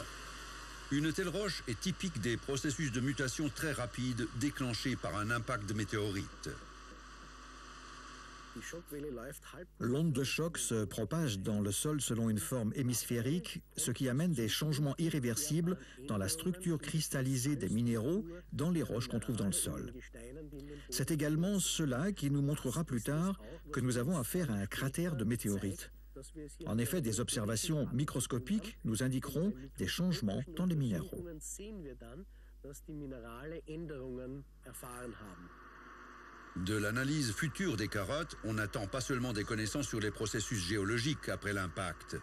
Une telle roche est typique des processus de mutation très rapides déclenchés par un impact de météorite. L'onde de choc se propage dans le sol selon une forme hémisphérique, ce qui amène des changements irréversibles dans la structure cristallisée des minéraux dans les roches qu'on trouve dans le sol. C'est également cela qui nous montrera plus tard que nous avons affaire à un cratère de météorite. En effet, des observations microscopiques nous indiqueront des changements dans les minéraux. De l'analyse future des carottes, on n'attend pas seulement des connaissances sur les processus géologiques après l'impact.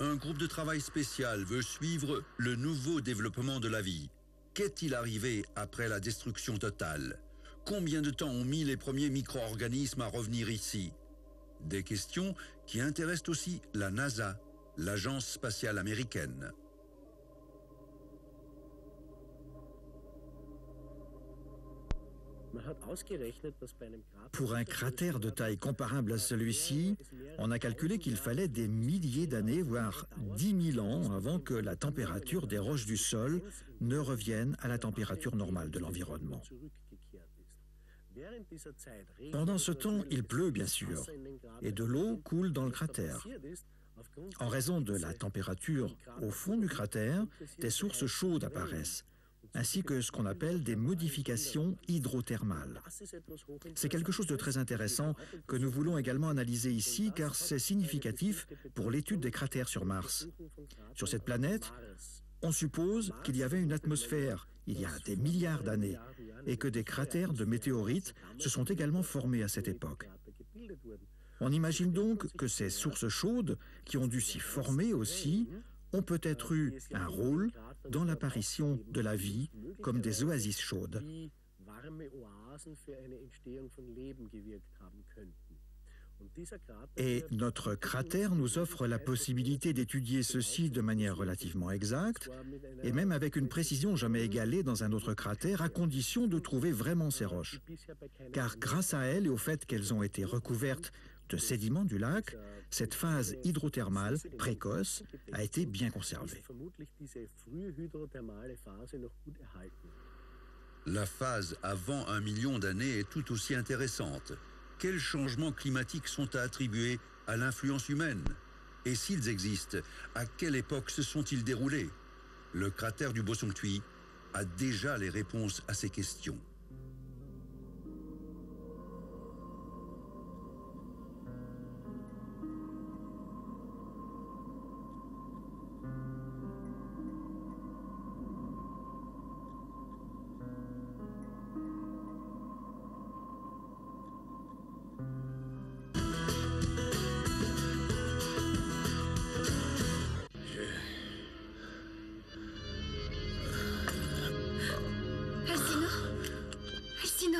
Un groupe de travail spécial veut suivre le nouveau développement de la vie. Qu'est-il arrivé après la destruction totale? Combien de temps ont mis les premiers micro-organismes à revenir ici? Des questions qui intéressent aussi la NASA, l'agence spatiale américaine. Pour un cratère de taille comparable à celui-ci, on a calculé qu'il fallait des milliers d'années, voire 10 000 ans, avant que la température des roches du sol ne revienne à la température normale de l'environnement. Pendant ce temps, il pleut bien sûr, et de l'eau coule dans le cratère. En raison de la température au fond du cratère, des sources chaudes apparaissent, ainsi que ce qu'on appelle des modifications hydrothermales. C'est quelque chose de très intéressant que nous voulons également analyser ici, car c'est significatif pour l'étude des cratères sur Mars. Sur cette planète, on suppose qu'il y avait une atmosphère il y a des milliards d'années, et que des cratères de météorites se sont également formés à cette époque. On imagine donc que ces sources chaudes, qui ont dû s'y former aussi, ont peut-être eu un rôle dans l'apparition de la vie comme des oasis chaudes. Et notre cratère nous offre la possibilité d'étudier ceci de manière relativement exacte, et même avec une précision jamais égalée dans un autre cratère, à condition de trouver vraiment ces roches. Car grâce à elles et au fait qu'elles ont été recouvertes de sédiments du lac, cette phase hydrothermale précoce a été bien conservée. La phase avant 1 million d'années est tout aussi intéressante. Quels changements climatiques sont à attribuer à l'influence humaine? Et s'ils existent, à quelle époque se sont-ils déroulés? Le cratère du Bosumtwi a déjà les réponses à ces questions.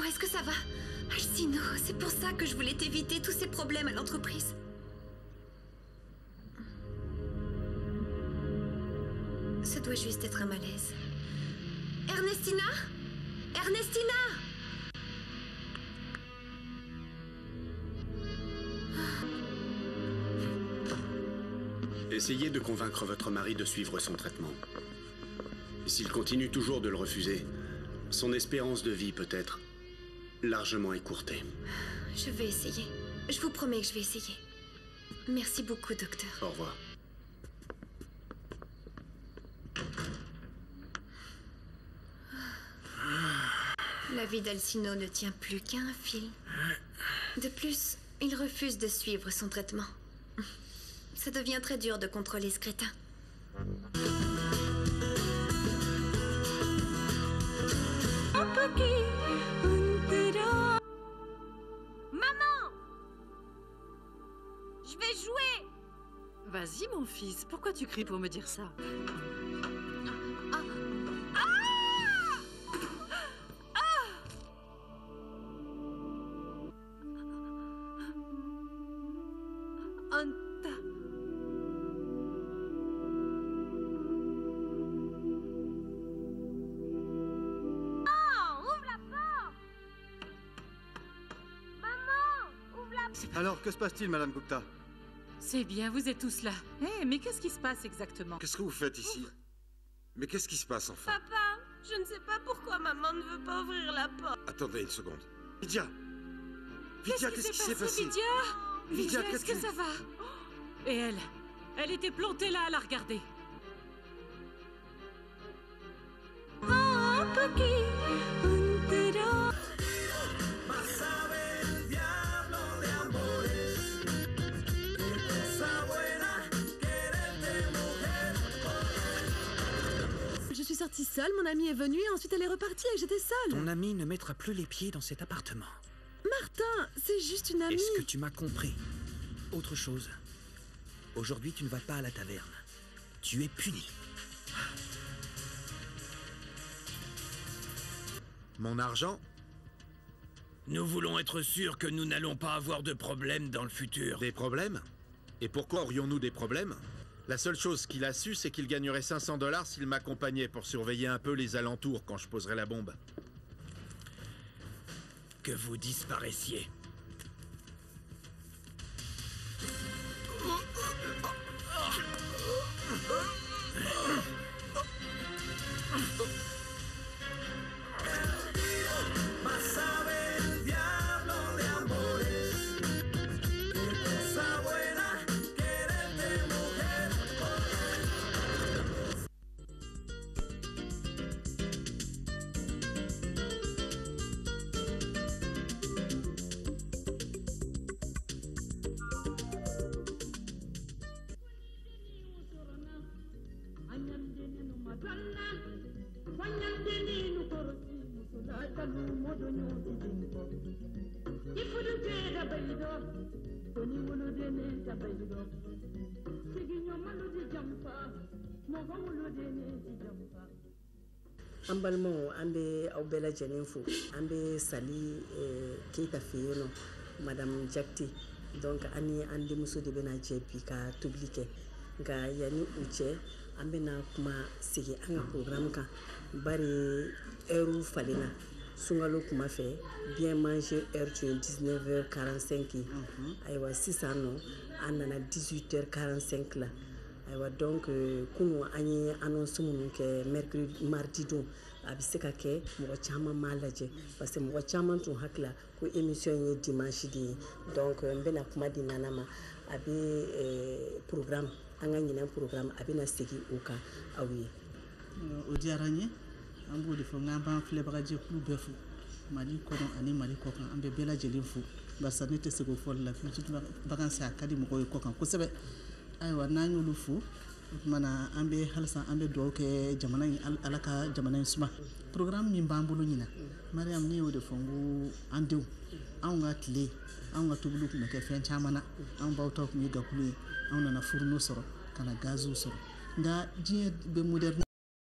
Est-ce que ça va? Alcino, c'est pour ça que je voulais t'éviter tous ces problèmes à l'entreprise. Ça doit juste être un malaise. Ernestina? Ernestina? Essayez de convaincre votre mari de suivre son traitement. S'il continue toujours de le refuser, son espérance de vie peut être largement écourtée. Je vais essayer. Je vous promets que je vais essayer. Merci beaucoup, docteur. Au revoir. La vie d'Alcino ne tient plus qu'à un fil. De plus, il refuse de suivre son traitement. Ça devient très dur de contrôler ce crétin. Maman! Je vais jouer! Vas-y, mon fils. Pourquoi tu cries pour me dire ça? Alors, que se passe-t-il, Madame Gupta? C'est bien, vous êtes tous là. Eh, mais qu'est-ce qui se passe exactement? Qu'est-ce que vous faites ici? Mais qu'est-ce qui se passe, enfin? Papa, je ne sais pas pourquoi maman ne veut pas ouvrir la porte. Attendez une seconde. Lydia! Lydia, qu'est-ce qui s'est passé? Lydia, est-ce que ça va? Et elle? Elle était plantée là à la regarder. partie seule, mon amie est venue et ensuite elle est repartie et j'étais seule. Ton amie ne mettra plus les pieds dans cet appartement. Martin, c'est juste une amie. Est-ce que tu m'as compris? Autre chose. Aujourd'hui, tu ne vas pas à la taverne. Tu es puni. Mon argent? Nous voulons être sûrs que nous n'allons pas avoir de problèmes dans le futur. Des problèmes? Et pourquoi aurions-nous des problèmes? La seule chose qu'il a su, c'est qu'il gagnerait 500 $ s'il m'accompagnait pour surveiller un peu les alentours quand je poserais la bombe. Que vous disparaissiez. An balimaw an bɛ aw bɛɛ lajɛlen fo an bɛ Sali Keyita fɛ yen nɔ Madame Jakite donc an ni an denmuso de bɛna jɛ bi ka tobili kɛ nka yanni u cɛ an bɛna kuma segin an ka programme kan bari heure falenna sunkalo kuma fɛ bien manger heure tun ye 19h45 ye ayiwa sisan nɔ an nana 18h45 la ayiwa donc kunu an ye annonce minnu kɛ mercredi mardi don a bɛ se ka kɛ mɔgɔ caman m'a lajɛ parce que mɔgɔ caman tun hakila ko émission ye dimanche de ye donc n bɛna kuma di Nana ma a bɛ programme an ka ɲinɛ programme a bɛna segin o kan aw ye. O diyara n ye an b'o de fɔ n k'an b'an filɛbagajɛkulu bɛɛ fo Mali kɔnɔ ani Mali kɔkan an bɛ bɛɛ lajɛlen fo barisa ne tɛ se k'o fɔli la vacances a ka di mɔgɔw ye kɔkan kosɛbɛ ayiwa n'an y'olu fo o tumana an bɛ halisa an bɛ dugawu kɛ jamana in Ala ka jamana in suma programme min b'an bolo ɲina Mariam ne y'o de fɔ n ko an denw anw ka tile anw ka tobiliw tun bɛ kɛ fɛn caman na anw baw taw tun ye gakulu ye anw nana fourneau sɔrɔ ka na gaziw sɔrɔ nka diɲɛ bɛ moderne